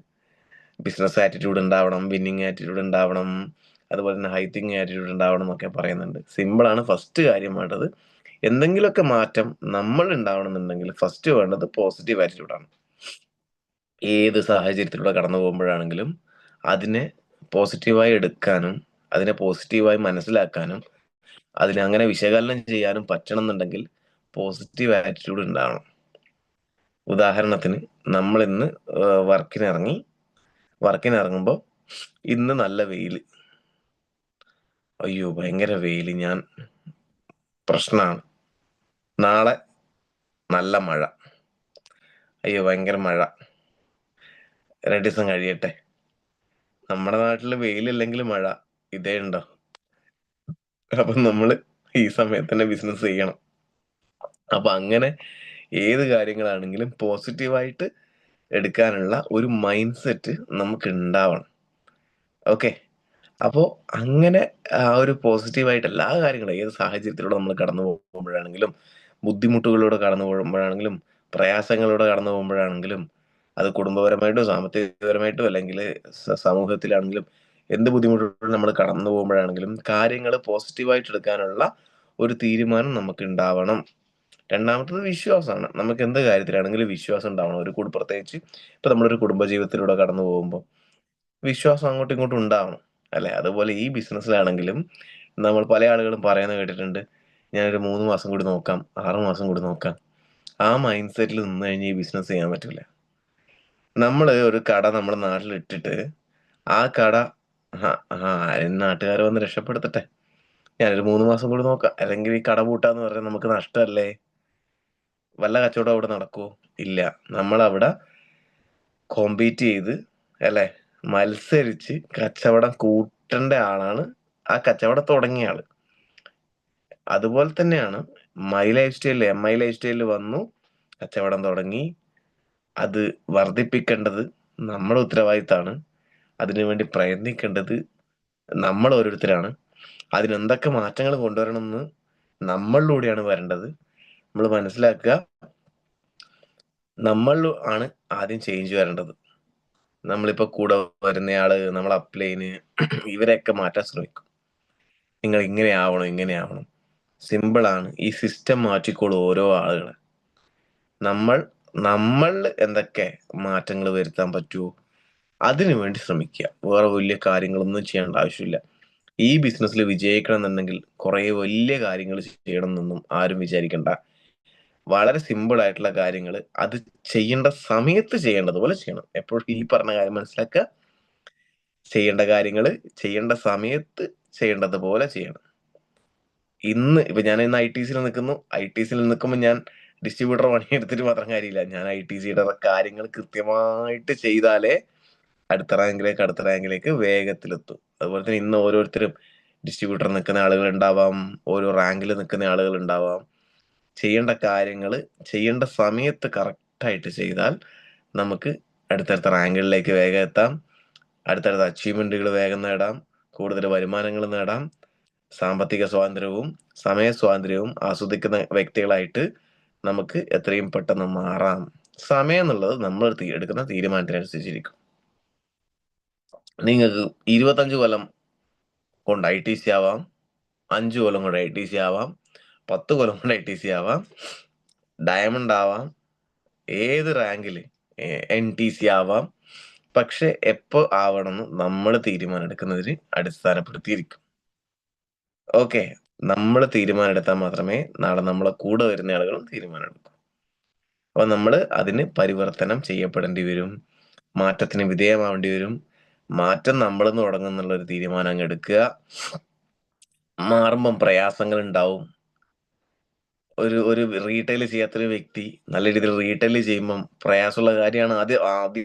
ബിസിനസ് ആറ്റിറ്റ്യൂഡ് ഉണ്ടാവണം, വിന്നിങ് ആറ്റിറ്റ്യൂഡ് ഉണ്ടാവണം, അതുപോലെ തന്നെ ഹൈ തിങ്കിങ് ആറ്റിറ്റ്യൂഡ് ഉണ്ടാവണം എന്നൊക്കെ പറയുന്നുണ്ട്. സിമ്പിളാണ്. ഫസ്റ്റ് കാര്യം വേണ്ടത്, എന്തെങ്കിലുമൊക്കെ മാറ്റം നമ്മൾ ഉണ്ടാവണമെന്നുണ്ടെങ്കിൽ ഫസ്റ്റ് വേണ്ടത് പോസിറ്റീവ് ആറ്റിറ്റ്യൂഡാണ്. ഏത് സാഹചര്യത്തിലൂടെ കടന്നു പോകുമ്പോഴാണെങ്കിലും അതിനെ പോസിറ്റീവായി എടുക്കാനും അതിനെ പോസിറ്റീവായി മനസ്സിലാക്കാനും അതിനെ അങ്ങനെ വിശകലനം ചെയ്യാനും പറ്റണം എന്നുണ്ടെങ്കിൽ പോസിറ്റീവ് ആറ്റിറ്റ്യൂഡ് ഉണ്ടാവണം. ഉദാഹരണത്തിന് നമ്മൾ ഇന്ന് വർക്കിനിറങ്ങുമ്പോൾ ഇന്ന് നല്ല വെയിൽ, അയ്യോ ഭയങ്കര വെയിൽ, ഞാൻ പ്രശ്നമാണ്. നാളെ നല്ല മഴ, അയ്യോ ഭയങ്കര മഴ, 2 ദിവസം കഴിയട്ടെ. നമ്മുടെ നാട്ടിൽ വെയിലില്ലെങ്കിൽ മഴ, ഇതേ ഉണ്ടോ? അപ്പൊ നമ്മള് ഈ സമയത്ത് തന്നെ ബിസിനസ് ചെയ്യണം. അപ്പൊ അങ്ങനെ ഏത് കാര്യങ്ങളാണെങ്കിലും പോസിറ്റീവായിട്ട് എടുക്കാനുള്ള ഒരു മൈൻഡ് സെറ്റ് നമുക്ക് ഉണ്ടാവണം. ഓക്കെ. അപ്പോ അങ്ങനെ ആ ഒരു പോസിറ്റീവായിട്ട് എല്ലാ കാര്യങ്ങളും ഏത് സാഹചര്യത്തിലൂടെ നമ്മൾ കടന്നു പോകുമ്പോഴാണെങ്കിലും, ബുദ്ധിമുട്ടുകളിലൂടെ കടന്നു പോകുമ്പോഴാണെങ്കിലും, പ്രയാസങ്ങളിലൂടെ കടന്നു പോകുമ്പോഴാണെങ്കിലും, അത് കുടുംബപരമായിട്ടും സാമ്പത്തികപരമായിട്ടും അല്ലെങ്കിൽ സമൂഹത്തിലാണെങ്കിലും എന്ത് ബുദ്ധിമുട്ടുകളിലൂടെ നമ്മൾ കടന്നു പോകുമ്പോഴാണെങ്കിലും കാര്യങ്ങൾ പോസിറ്റീവായിട്ട് എടുക്കാനുള്ള ഒരു തീരുമാനം നമുക്ക് ഉണ്ടാവണം. രണ്ടാമത്തത് വിശ്വാസമാണ്. നമുക്ക് എന്ത് കാര്യത്തിലാണെങ്കിലും വിശ്വാസം ഉണ്ടാവണം. പ്രത്യേകിച്ച് ഇപ്പൊ നമ്മളൊരു കുടുംബജീവിതത്തിലൂടെ കടന്നു പോകുമ്പോൾ വിശ്വാസം അങ്ങോട്ടും ഇങ്ങോട്ടും ഉണ്ടാവണം. അല്ലെ? അതുപോലെ ഈ ബിസിനസ്സിലാണെങ്കിലും നമ്മൾ പല ആളുകളും പറയുന്നത് കേട്ടിട്ടുണ്ട്. ഞാനൊരു 3 മാസം കൂടി നോക്കാം, 6 മാസം കൂടി നോക്കാം. ആ മൈൻഡ് സെറ്റിൽ നിന്ന് കഴിഞ്ഞാൽ ഈ ബിസിനസ് ചെയ്യാൻ പറ്റൂല. നമ്മള് ഒരു കട നമ്മുടെ നാട്ടിൽ ഇട്ടിട്ട് ആ കട ആരും നാട്ടുകാർ വന്ന് രക്ഷപ്പെടുത്തട്ടെ, ഞാനൊരു 3 മാസം കൂടി നോക്കാം, അല്ലെങ്കിൽ ഈ കട പൂട്ടാന്ന് പറഞ്ഞാൽ നമുക്ക് നഷ്ടമല്ലേ? വല്ല കച്ചവടം അവിടെ നടക്കുവോ? ഇല്ല. നമ്മളവിടെ കോമ്പീറ്റ് ചെയ്ത്, അല്ലെ, മത്സരിച്ച് കച്ചവടം കൂട്ടേണ്ട ആളാണ് ആ കച്ചവടം തുടങ്ങിയ ആള്. അതുപോലെ തന്നെയാണ് MI ലൈഫ് സ്റ്റൈലിൽ വന്നു, കച്ചവടം തുടങ്ങി, അത് വർദ്ധിപ്പിക്കേണ്ടത് നമ്മുടെ ഉത്തരവാദിത്തമാണ്. അതിനുവേണ്ടി പ്രയത്നിക്കേണ്ടത് നമ്മൾ ഓരോരുത്തരാണ്. അതിനെന്തൊക്കെ മാറ്റങ്ങൾ കൊണ്ടുവരണമെന്ന് നമ്മളിലൂടെയാണ് വരേണ്ടത്. നമ്മൾ മനസ്സിലാക്കുക, നമ്മൾ ആണ് ആദ്യം ചേഞ്ച് വരേണ്ടത്. നമ്മളിപ്പോ കൂടെ വരുന്നയാള്, നമ്മളെ അപ്ലൈന് ഇവരെയൊക്കെ മാറ്റാൻ ശ്രമിക്കും. നിങ്ങൾ ഇങ്ങനെ ആവണം, ഇങ്ങനെ ആവണം. സിമ്പിളാണ്. ഈ സിസ്റ്റം മാറ്റിക്കോളും ഓരോ ആളുകളെ. നമ്മൾ നമ്മളിൽ എന്തൊക്കെ മാറ്റങ്ങൾ വരുത്താൻ പറ്റുമോ അതിനു വേണ്ടി ശ്രമിക്കുക. വേറെ വലിയ കാര്യങ്ങളൊന്നും ചെയ്യേണ്ട ആവശ്യമില്ല. ഈ ബിസിനസ്സിൽ വിജയിക്കണം എന്നുണ്ടെങ്കിൽ കുറേ വലിയ കാര്യങ്ങൾ ചെയ്യണം എന്നൊന്നും ആരും വിചാരിക്കണ്ട. വളരെ സിമ്പിൾ ആയിട്ടുള്ള കാര്യങ്ങൾ അത് ചെയ്യേണ്ട സമയത്ത് ചെയ്യേണ്ടതുപോലെ ചെയ്യണം. എപ്പോഴും ഈ പറഞ്ഞ കാര്യം മനസ്സിലാക്കുക. ചെയ്യേണ്ട കാര്യങ്ങൾ ചെയ്യേണ്ട സമയത്ത് ചെയ്യേണ്ടതുപോലെ ചെയ്യണം. ഇപ്പൊ ഞാൻ ഇന്ന് ITCയിൽ നിൽക്കുന്നു. ITCയിൽ നിൽക്കുമ്പോൾ ഞാൻ ഡിസ്ട്രിബ്യൂട്ടർ പണിയെടുത്തിട്ട് മാത്രം കാര്യമില്ല. ഞാൻ ITCയുടെ കാര്യങ്ങൾ കൃത്യമായിട്ട് ചെയ്താലേ അടുത്ത റാങ്കിലേക്ക് വേഗത്തിലെത്തും. അതുപോലെ തന്നെ ഇന്ന് ഓരോരുത്തരും ഡിസ്ട്രിബ്യൂട്ടർ നിൽക്കുന്ന ആളുകൾ ഉണ്ടാവാം, ഓരോ റാങ്കിൽ നിൽക്കുന്ന ആളുകൾ ഉണ്ടാവാം. ചെയ്യേണ്ട കാര്യങ്ങൾ ചെയ്യേണ്ട സമയത്ത് കറക്റ്റായിട്ട് ചെയ്താൽ നമുക്ക് അടുത്തടുത്ത റാങ്കുകളിലേക്ക് വേഗം എത്താം. അടുത്തടുത്ത അച്ചീവ്മെന്റുകൾ വേഗം നേടാം. കൂടുതൽ വരുമാനങ്ങൾ നേടാം. സാമ്പത്തിക സ്വാതന്ത്ര്യവും സമയ സ്വാതന്ത്ര്യവും ആസ്വദിക്കുന്ന വ്യക്തികളായിട്ട് നമുക്ക് എത്രയും പെട്ടെന്ന് മാറാം. സമയം എന്നുള്ളത് നമ്മൾ എടുക്കുന്ന തീരുമാനത്തിനനുസരിച്ചിരിക്കും. നിങ്ങൾക്ക് 25 കൊല്ലം കൊണ്ട് ITC ആവാം, 5 കൊല്ലം കൊണ്ട് ITC ആവാം, 10 കൊല്ലം കൊണ്ട് ITC ആവാം, ഡയമണ്ട് ആവാം, ഏത് റാങ്കില് NTC ആവാം. പക്ഷെ എപ്പോ ആവണമെന്ന് നമ്മൾ തീരുമാനം എടുക്കുന്നതിന് അടിസ്ഥാനപ്പെടുത്തിയിരിക്കും. ഓക്കെ. നമ്മൾ തീരുമാനം എടുത്താൽ മാത്രമേ നാളെ നമ്മളെ കൂടെ വരുന്ന ആളുകളും തീരുമാനം എടുക്കൂ. അപ്പൊ നമ്മൾ അതിന് പരിവർത്തനം ചെയ്യപ്പെടേണ്ടി വരും. മാറ്റത്തിന് വിധേയമാവേണ്ടി വരും. മാറ്റം നമ്മളിന്ന് തുടങ്ങുന്നുള്ള ഒരു തീരുമാനം അങ്ങ് എടുക്കുക. മാറുമ്പം പ്രയാസങ്ങൾ ഉണ്ടാവും. ഒരു ഒരു റീറ്റെയിൽ ചെയ്യാത്തൊരു വ്യക്തി നല്ല രീതിയിൽ റീറ്റെയിൽ ചെയ്യുമ്പം പ്രയാസമുള്ള കാര്യമാണ്. ആദ്യം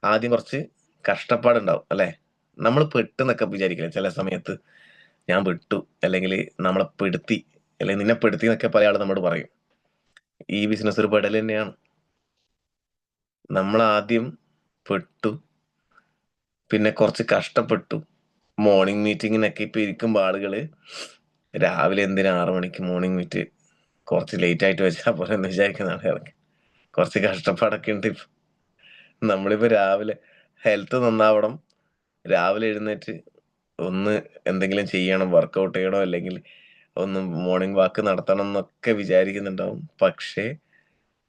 ആദ്യം കുറച്ച് കഷ്ടപ്പാടുണ്ടാവും അല്ലെ? നമ്മൾ പെട്ടെന്നൊക്കെ വിചാരിക്കില്ല ചില സമയത്ത്, ഞാൻ പെട്ടു, അല്ലെങ്കിൽ നമ്മളെ പെടുത്തി, അല്ലെങ്കിൽ നിന്നെ പെടുത്തി എന്നൊക്കെ പല ആൾ നമ്മോട് പറയും. ഈ ബിസിനസ് ഒരു പെടൽ തന്നെയാണ്. നമ്മൾ ആദ്യം പെട്ടു, പിന്നെ കുറച്ച് കഷ്ടപ്പെട്ടു. മോർണിംഗ് മീറ്റിങ്ങിനൊക്കെ ഇപ്പൊ ഇരിക്കുമ്പോൾ ആളുകള് രാവിലെ എന്തിനാ 6 മണിക്ക് മോർണിംഗ് മീറ്റ്, കുറച്ച് ലേറ്റ് ആയിട്ട് വെച്ചാൽ പോലെ എന്ന് വിചാരിക്കുന്ന ആളുകൾക്ക് കുറച്ച് കഷ്ടപ്പാടൊക്കെ ഉണ്ട് ഇപ്പൊ. നമ്മളിപ്പോ രാവിലെ ഹെൽത്ത് നന്നാവണം, രാവിലെ എഴുന്നേറ്റ് ഒന്ന് എന്തെങ്കിലും ചെയ്യണം, വർക്കൗട്ട് ചെയ്യണോ, അല്ലെങ്കിൽ ഒന്ന് മോർണിംഗ് വാക്ക് നടത്തണം എന്നൊക്കെ വിചാരിക്കുന്നുണ്ടാവും. പക്ഷേ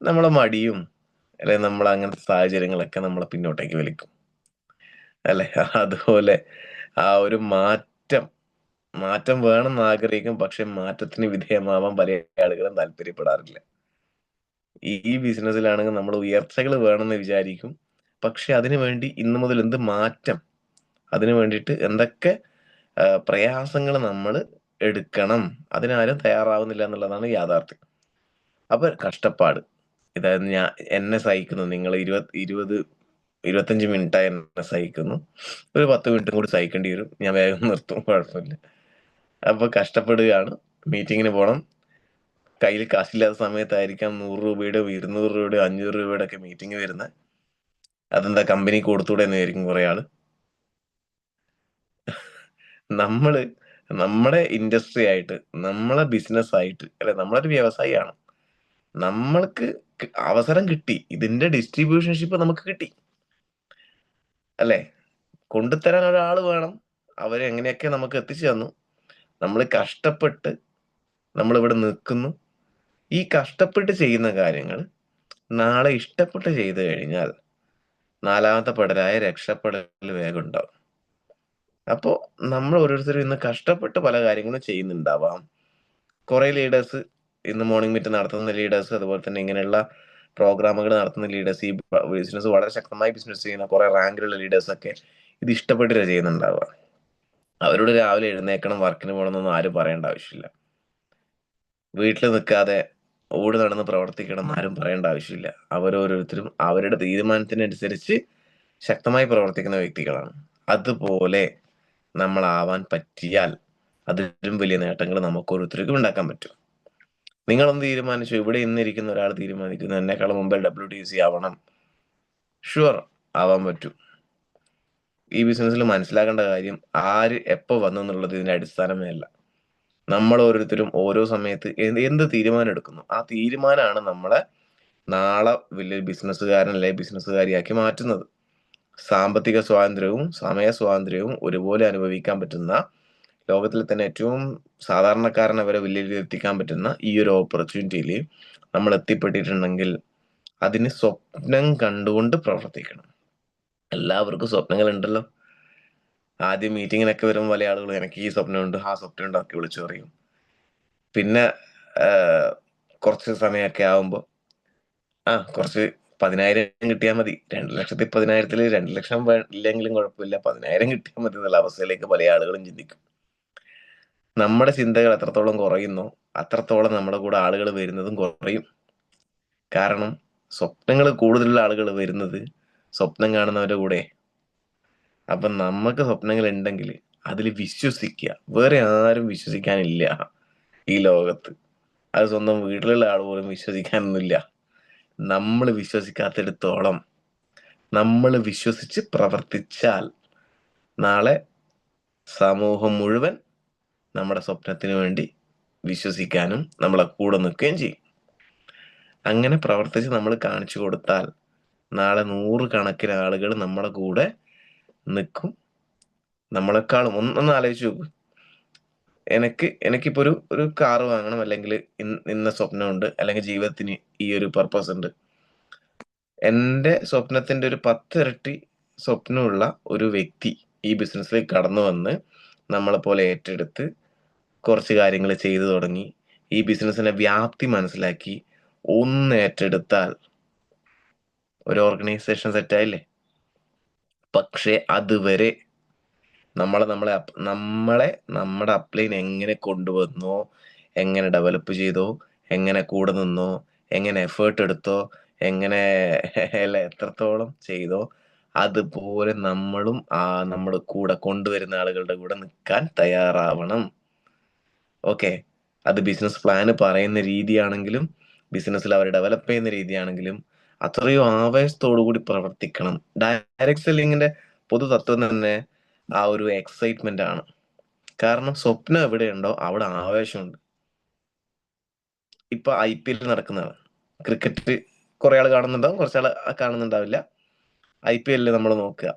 നമ്മളെ മടിയും അല്ലെങ്കിൽ നമ്മൾ അങ്ങനത്തെ സാഹചര്യങ്ങളൊക്കെ നമ്മളെ പിന്നോട്ടേക്ക് വലിക്കും അല്ലെ? അതുപോലെ ആ ഒരു മാറ്റം വേണമെന്ന് ആഗ്രഹിക്കും, പക്ഷെ മാറ്റത്തിന് വിധേയമാവാൻ പല ആളുകളും താല്പര്യപ്പെടാറില്ല. ഈ ബിസിനസ്സിലാണെങ്കിൽ നമ്മൾ ഉയർച്ചകൾ വേണമെന്ന് വിചാരിക്കും, പക്ഷെ അതിനു വേണ്ടി ഇന്ന് മുതൽ എന്ത് മാറ്റം, അതിനു വേണ്ടിയിട്ട് എന്തൊക്കെ പ്രയാസങ്ങൾ നമ്മൾ എടുക്കണം, അതിനാരും തയ്യാറാവുന്നില്ല എന്നുള്ളതാണ് യാഥാർത്ഥ്യം. അപ്പൊ കഷ്ടപ്പാട്, ഇതായത് എന്നെ സഹിക്കുന്നു, നിങ്ങൾ 25 മിനിറ്റായി എന്നെ സഹിക്കുന്നു, ഒരു 10 മിനിറ്റും കൂടി സഹിക്കേണ്ടി വരും, ഞാൻ വേഗം നിർത്തും, കുഴപ്പമില്ല. അപ്പൊ കഷ്ടപ്പെടുകയാണ്, മീറ്റിങ്ങിന് പോകണം, കയ്യിൽ കാശില്ലാത്ത സമയത്തായിരിക്കാം 100 രൂപയുടെ 200 രൂപയുടെ 500 രൂപയുടെ ഒക്കെ മീറ്റിംഗ് വരുന്നത്. അതെന്താ കമ്പനി കൊടുത്തൂടെ എന്ന് വിചാരിക്കും കുറെ ആള്. നമ്മള് നമ്മുടെ ഇൻഡസ്ട്രി ആയിട്ട്, നമ്മളെ ബിസിനസ് ആയിട്ട്, അല്ലെ, നമ്മളൊരു വ്യവസായിയാണ്, നമ്മൾക്ക് അവസരം കിട്ടി, ഇതിന്റെ ഡിസ്ട്രിബ്യൂഷൻഷിപ്പ് നമുക്ക് കിട്ടി അല്ലെ? കൊണ്ടുതരാൻ ഒരാൾ വേണം, അവരെങ്ങനെയൊക്കെ നമുക്ക് എത്തിച്ചു തന്നു, നമ്മൾ കഷ്ടപ്പെട്ട് നമ്മൾ ഇവിടെ നിൽക്കുന്നു. ഈ കഷ്ടപ്പെട്ട് ചെയ്യുന്ന കാര്യങ്ങൾ നാളെ ഇഷ്ടപ്പെട്ട് ചെയ്തു കഴിഞ്ഞാൽ നാലാമത്തെ പടലായ രക്ഷപ്പെടൽ വേഗം ഉണ്ടാവും. അപ്പോ നമ്മൾ ഓരോരുത്തരും ഇന്ന് കഷ്ടപ്പെട്ട് പല കാര്യങ്ങളും ചെയ്യുന്നുണ്ടാവാം. കുറെ ലീഡേഴ്സ്, ഇന്ന് മോർണിംഗ് മീറ്റ് നടത്തുന്ന ലീഡേഴ്സ്, അതുപോലെ തന്നെ ഇങ്ങനെയുള്ള പ്രോഗ്രാമുകൾ നടത്തുന്ന ലീഡേഴ്സ്, ഈ ബിസിനസ് വളരെ ശക്തമായി ബിസിനസ് ചെയ്യുന്ന കുറെ റാങ്കിലുള്ള ലീഡേഴ്സ് ഒക്കെ ഇത് ഇഷ്ടപ്പെട്ടിട്ട് ചെയ്യുന്നുണ്ടാവുക. അവരോട് രാവിലെ എഴുന്നേക്കണം, വർക്കിന് പോകണമെന്നൊന്നും ആരും പറയേണ്ട ആവശ്യമില്ല. വീട്ടിൽ നിൽക്കാതെ ഓടി നടന്ന് പ്രവർത്തിക്കണം എന്ന് ആരും പറയേണ്ട ആവശ്യമില്ല. അവരോരോരുത്തരും അവരുടെ തീരുമാനത്തിനനുസരിച്ച് ശക്തമായി പ്രവർത്തിക്കുന്ന വ്യക്തികളാണ്. അതുപോലെ നമ്മളാവാൻ പറ്റിയാൽ അതിലും വലിയ നേട്ടങ്ങൾ നമുക്ക് ഓരോരുത്തർക്കും ഉണ്ടാക്കാൻ പറ്റും. നിങ്ങളൊന്ന് തീരുമാനിച്ചു, ഇവിടെ ഇന്നിരിക്കുന്ന ഒരാൾ തീരുമാനിക്കുന്നു എന്നെക്കാളും മുമ്പേ WTC ആവണം, ഷുവർ, ആവാൻ പറ്റും. ഈ ബിസിനസ്സിൽ മനസ്സിലാക്കേണ്ട കാര്യം, ആര് എപ്പോ വന്നു എന്നുള്ളത് ഇതിന്റെ അടിസ്ഥാനമേ അല്ല. നമ്മൾ ഓരോരുത്തരും ഓരോ സമയത്ത് എന്ത് തീരുമാനം എടുക്കുന്നു, ആ തീരുമാനമാണ് നമ്മളെ നാളെ വലിയ ബിസിനസ്സുകാരൻ അല്ലെങ്കിൽ ബിസിനസ്സുകാരിയാക്കി മാറ്റുന്നത്. സാമ്പത്തിക സ്വാതന്ത്ര്യവും സമയ സ്വാതന്ത്ര്യവും ഒരുപോലെ അനുഭവിക്കാൻ പറ്റുന്ന, ലോകത്തിലെ തന്നെ ഏറ്റവും സാധാരണക്കാരനെ വരെ വലിയ രീതിയിൽ എത്തിക്കാൻ പറ്റുന്ന ഈ ഒരു ഓപ്പർച്യൂണിറ്റിയിൽ നമ്മൾ എത്തിപ്പെട്ടിട്ടുണ്ടെങ്കിൽ അതിന് സ്വപ്നം കണ്ടുകൊണ്ട് പ്രവർത്തിക്കണം. എല്ലാവർക്കും സ്വപ്നങ്ങൾ ഉണ്ടല്ലോ. ആദ്യം മീറ്റിങ്ങിനൊക്കെ വരുമ്പോൾ പല ആളുകളും എനിക്ക് ഈ സ്വപ്നമുണ്ട്, ആ സ്വപ്നമുണ്ട് ഒക്കെ വിളിച്ചു പറയും. പിന്നെ കുറച്ച് സമയമൊക്കെ ആവുമ്പോൾ കുറച്ച് 10,000 കിട്ടിയാൽ മതി, 2,10,000-ൽ 2 ലക്ഷം ഇല്ലെങ്കിലും കുഴപ്പമില്ല, 10,000 കിട്ടിയാൽ മതി എന്നുള്ള അവസ്ഥയിലേക്ക് പല ആളുകളും ചിന്തിക്കും. നമ്മുടെ ചിന്തകൾ എത്രത്തോളം കുറയുന്നോ അത്രത്തോളം നമ്മുടെ കൂടെ ആളുകൾ വരുന്നതും കുറയും. കാരണം സ്വപ്നങ്ങൾ കൂടുതലുള്ള ആളുകൾ വരുന്നത് സ്വപ്നം കാണുന്നവരുടെ കൂടെ. അപ്പൊ നമുക്ക് സ്വപ്നങ്ങൾ ഉണ്ടെങ്കിൽ അതിൽ വിശ്വസിക്കുക. വേറെ ആരും വിശ്വസിക്കാനില്ല ഈ ലോകത്ത്. അത് സ്വന്തം വീട്ടിലുള്ള ആൾ പോലും വിശ്വസിക്കാനൊന്നുമില്ല. നമ്മൾ വിശ്വസിക്കാത്തിടത്തോളം, നമ്മൾ വിശ്വസിച്ച് പ്രവർത്തിച്ചാൽ നാളെ സമൂഹം മുഴുവൻ നമ്മുടെ സ്വപ്നത്തിന് വേണ്ടി വിശ്വസിക്കാനും നമ്മളെ കൂടെ നിൽക്കുകയും ചെയ്യും. അങ്ങനെ പ്രവർത്തിച്ച് നമ്മൾ കാണിച്ചു കൊടുത്താൽ നാളെ 100 കണക്കിന് ആളുകൾ നമ്മുടെ കൂടെ നിൽക്കും. നമ്മളെക്കാളും ഒന്ന് ആലോചിച്ച് നോക്ക്. എനിക്കിപ്പോ ഒരു കാറ് വാങ്ങണം, അല്ലെങ്കിൽ ഇന്ന സ്വപ്നമുണ്ട്, അല്ലെങ്കിൽ ജീവിതത്തിന് ഈ ഒരു പർപ്പസ് ഉണ്ട്. എന്റെ സ്വപ്നത്തിന്റെ ഒരു 10 ഇരട്ടി സ്വപ്നമുള്ള ഒരു വ്യക്തി ഈ ബിസിനസ്സിലേക്ക് കടന്നു വന്ന് നമ്മളെ പോലെ ഏറ്റെടുത്ത് കുറച്ച് കാര്യങ്ങൾ ചെയ്തു തുടങ്ങി ഈ ബിസിനസ്സിന്റെ വ്യാപ്തി മനസ്സിലാക്കി ഒന്ന് ഏറ്റെടുത്താൽ ഒരു ഓർഗനൈസേഷൻ സെറ്റായില്ലേ? പക്ഷെ അതുവരെ നമ്മളെ നമ്മുടെ അപ്ലൈൻ എങ്ങനെ കൊണ്ടുവന്നോ, എങ്ങനെ ഡെവലപ്പ് ചെയ്തോ, എങ്ങനെ കൂടെ നിന്നോ, എങ്ങനെ എഫേർട്ട് എടുത്തോ, എങ്ങനെ അല്ല എത്രത്തോളം ചെയ്തോ, അതുപോലെ നമ്മളും നമ്മുടെ കൂടെ കൊണ്ടുവരുന്ന ആളുകളുടെ കൂടെ നിൽക്കാൻ തയ്യാറാവണം. ഓക്കെ. അത് ബിസിനസ് പ്ലാന് പറയുന്ന രീതിയാണെങ്കിലും ബിസിനസ്സിൽ അവർ ഡെവലപ്പ് ചെയ്യുന്ന രീതിയാണെങ്കിലും അത്രയും ആവേശത്തോടു കൂടി പ്രവർത്തിക്കണം. ഡയറക്ട് സെല്ലിങ്ങിന്റെ പൊതു തത്വം തന്നെ ആ ഒരു എക്സൈറ്റ്മെന്റ് ആണ്. കാരണം സ്വപ്നം എവിടെയുണ്ടോ അവിടെ ആവേശമുണ്ട്. ഇപ്പൊ IPL നടക്കുന്നതാണ്. ക്രിക്കറ്റ് കുറെ ആൾ കാണുന്നുണ്ടാവും, കുറച്ചാൾ കാണുന്നുണ്ടാവില്ല. IPL നമ്മൾ നോക്കുക,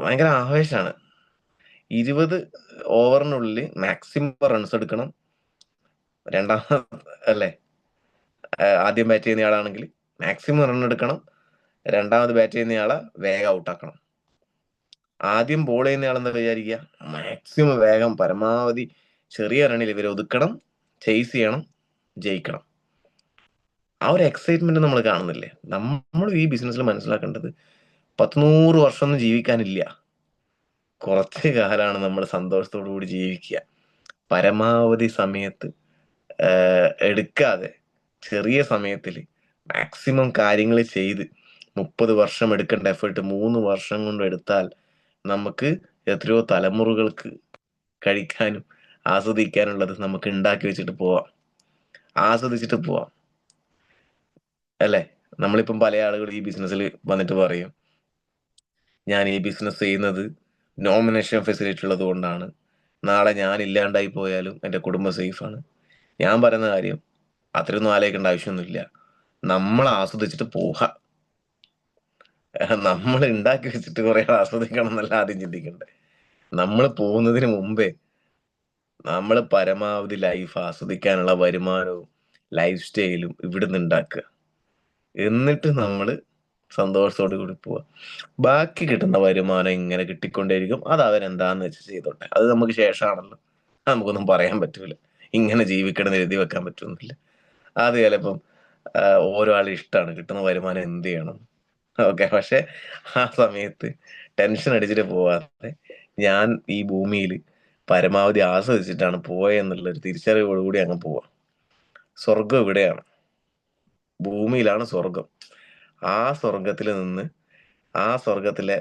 ഭയങ്കര ആവേശമാണ്. 20 ഓവറിനുള്ളിൽ മാക്സിമം റൺസ് എടുക്കണം. രണ്ടാം അല്ലേ, ആദ്യം ബാറ്റ് ചെയ്യുന്ന ആളാണെങ്കിൽ മാക്സിമം റൺ എടുക്കണം. രണ്ടാമത് ബാറ്റ് ചെയ്യുന്ന ആളെ വേഗം ഔട്ടാക്കണം. ആദ്യം ബോൾ ചെയ്യുന്ന ആളെന്താ വിചാരിക്കുക, മാക്സിമം വേഗം പരമാവധി ചെറിയ റണ്ണിൽ ഇവരെ ഒതുക്കണം, ചേസ് ചെയ്യണം, ജയിക്കണം. ആ ഒരു എക്സൈറ്റ്മെന്റ് നമ്മൾ കാണുന്നില്ലേ? നമ്മൾ ഈ ബിസിനസ്സിൽ മനസ്സിലാക്കേണ്ടത് 100 വർഷമൊന്നും ജീവിക്കാനില്ല. കുറച്ച് കാലമാണ് നമ്മൾ സന്തോഷത്തോടു കൂടി ജീവിക്കുക. പരമാവധി സമയത്ത് എടുക്കാതെ ചെറിയ സമയത്തിൽ മാക്സിമം കാര്യങ്ങൾ ചെയ്ത് 30 വർഷം എടുക്കേണ്ട എഫേർട്ട് 3 വർഷം കൊണ്ട് എടുത്താൽ നമുക്ക് എത്രയോ തലമുറകൾക്ക് കഴിക്കാനും ആസ്വദിക്കാനുള്ളത് നമുക്ക് ഉണ്ടാക്കി വെച്ചിട്ട് പോവാം, ആസ്വദിച്ചിട്ട് പോവാം. അല്ലേ? നമ്മളിപ്പം പല ആളുകൾ ഈ ബിസിനസ്സിൽ വന്നിട്ട് പറയും, ഞാൻ ഈ ബിസിനസ് ചെയ്യുന്നത് നോമിനേഷൻ ഫെസിലിറ്റി ഉള്ളത് കൊണ്ടാണ്, നാളെ ഞാൻ ഇല്ലാണ്ടായി പോയാലും എൻ്റെ കുടുംബം സേഫാണ്. ഞാൻ പറയുന്ന കാര്യം, അത്രയൊന്നും ആലോചിക്കേണ്ട ആവശ്യമൊന്നുമില്ല. നമ്മൾ ആസ്വദിച്ചിട്ട് പോവുക. നമ്മൾ ഉണ്ടാക്കി വെച്ചിട്ട് കുറെ ആസ്വദിക്കണം എന്നല്ല ആദ്യം ചിന്തിക്കണ്ടേ. നമ്മൾ പോകുന്നതിന് മുമ്പേ നമ്മൾ പരമാവധി ലൈഫ് ആസ്വദിക്കാനുള്ള വരുമാനവും ലൈഫ് സ്റ്റൈലും ഇവിടുന്ന് ഉണ്ടാക്കുക. എന്നിട്ട് നമ്മൾ സന്തോഷത്തോടു കൂടി പോവുക. ബാക്കി കിട്ടുന്ന വരുമാനം ഇങ്ങനെ കിട്ടിക്കൊണ്ടേയിരിക്കും. അത് അവരെന്താന്ന് വെച്ച് ചെയ്തോട്ടെ. അത് നമുക്ക് ശേഷമാണല്ലോ, നമുക്കൊന്നും പറയാൻ പറ്റൂല. ഇങ്ങനെ ജീവിക്കണം എന്ന് എഴുതി വെക്കാൻ പറ്റുന്നില്ല. അത് ചിലപ്പം ഓരോ ആളുടെ ഇഷ്ടമാണ്, കിട്ടുന്ന വരുമാനം എന്ത് ചെയ്യണം. ഓക്കെ. പക്ഷെ ആ സമയത്ത് ടെൻഷൻ അടിച്ചിട്ട് പോവാതെ ഞാൻ ഈ ഭൂമിയിൽ പരമാവധി ആസ്വദിച്ചിട്ടാണ് പോയെന്നുള്ളൊരു തിരിച്ചറിവോടുകൂടി അങ്ങ് പോവാം. സ്വർഗം ഇവിടെയാണ്, ഭൂമിയിലാണ് സ്വർഗം. ആ സ്വർഗത്തിൽ നിന്ന് ആ സ്വർഗത്തിലെ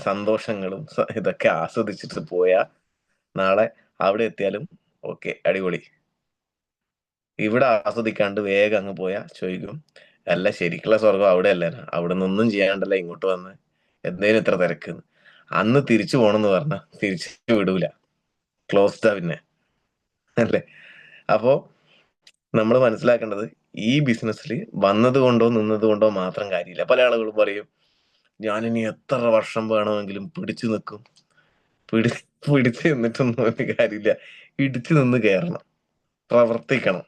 സന്തോഷങ്ങളും ഇതൊക്കെ ആസ്വദിച്ചിട്ട് പോയാ നാളെ അവിടെ എത്തിയാലും ഓക്കെ, അടിപൊളി. ഇവിടെ ആസ്വദിക്കാണ്ട് വേഗം അങ്ങ് പോയാ ചോദിക്കും, അല്ല ശരിക്കുള്ള സ്വർഗം അവിടെ അല്ല, അവിടെ നിന്നൊന്നും ചെയ്യാണ്ടല്ല ഇങ്ങോട്ട് വന്ന്, എന്തേലും ഇത്ര തിരക്ക്. അന്ന് തിരിച്ചു പോണെന്ന് പറഞ്ഞാ തിരിച്ചു വിടൂല, ക്ലോസ്ഡാ പിന്നെ. അല്ലേ? അപ്പോ നമ്മൾ മനസ്സിലാക്കേണ്ടത്, ഈ ബിസിനസ്സിൽ വന്നത് കൊണ്ടോ നിന്നത് കൊണ്ടോ മാത്രം കാര്യമില്ല. പല ആളുകളും പറയും, ഞാനിനി എത്ര വർഷം വേണമെങ്കിലും പിടിച്ചു നിൽക്കും. പിടിച്ചു നിന്നിട്ടൊന്നും ഒരു കാര്യമില്ല. ഇടിച്ചു നിന്ന് കയറണം, പ്രവർത്തിക്കണം.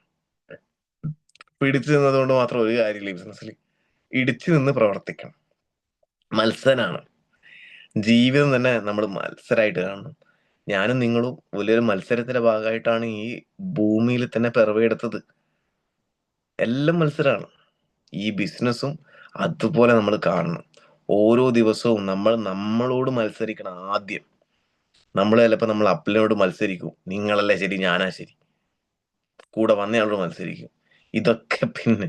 പിടിച്ചു നിന്നത് കൊണ്ട് മാത്രം ഒരു കാര്യമില്ല ഈ ബിസിനസ്സിൽ. ഇടിച്ചു നിന്ന് പ്രവർത്തിക്കണം. മത്സരാണ് ജീവിതം തന്നെ, നമ്മൾ മത്സരമായിട്ട് കാണണം. ഞാനും നിങ്ങളും വലിയൊരു മത്സരത്തിന്റെ ഭാഗമായിട്ടാണ് ഈ ഭൂമിയിൽ തന്നെ പിറവിയെടുത്തത്. എല്ലാം മത്സരമാണ്. ഈ ബിസിനസ്സും അതുപോലെ നമ്മൾ കാണണം. ഓരോ ദിവസവും നമ്മൾ നമ്മളോട് മത്സരിക്കണം. ആദ്യം നമ്മൾ ചിലപ്പോൾ നമ്മൾ അപ്പലിനോട് മത്സരിക്കും, നിങ്ങളല്ലേ ശരി, ഞാനാ ശരി. കൂടെ വന്നയാളോട് മത്സരിക്കും. ഇതൊക്കെ പിന്നെ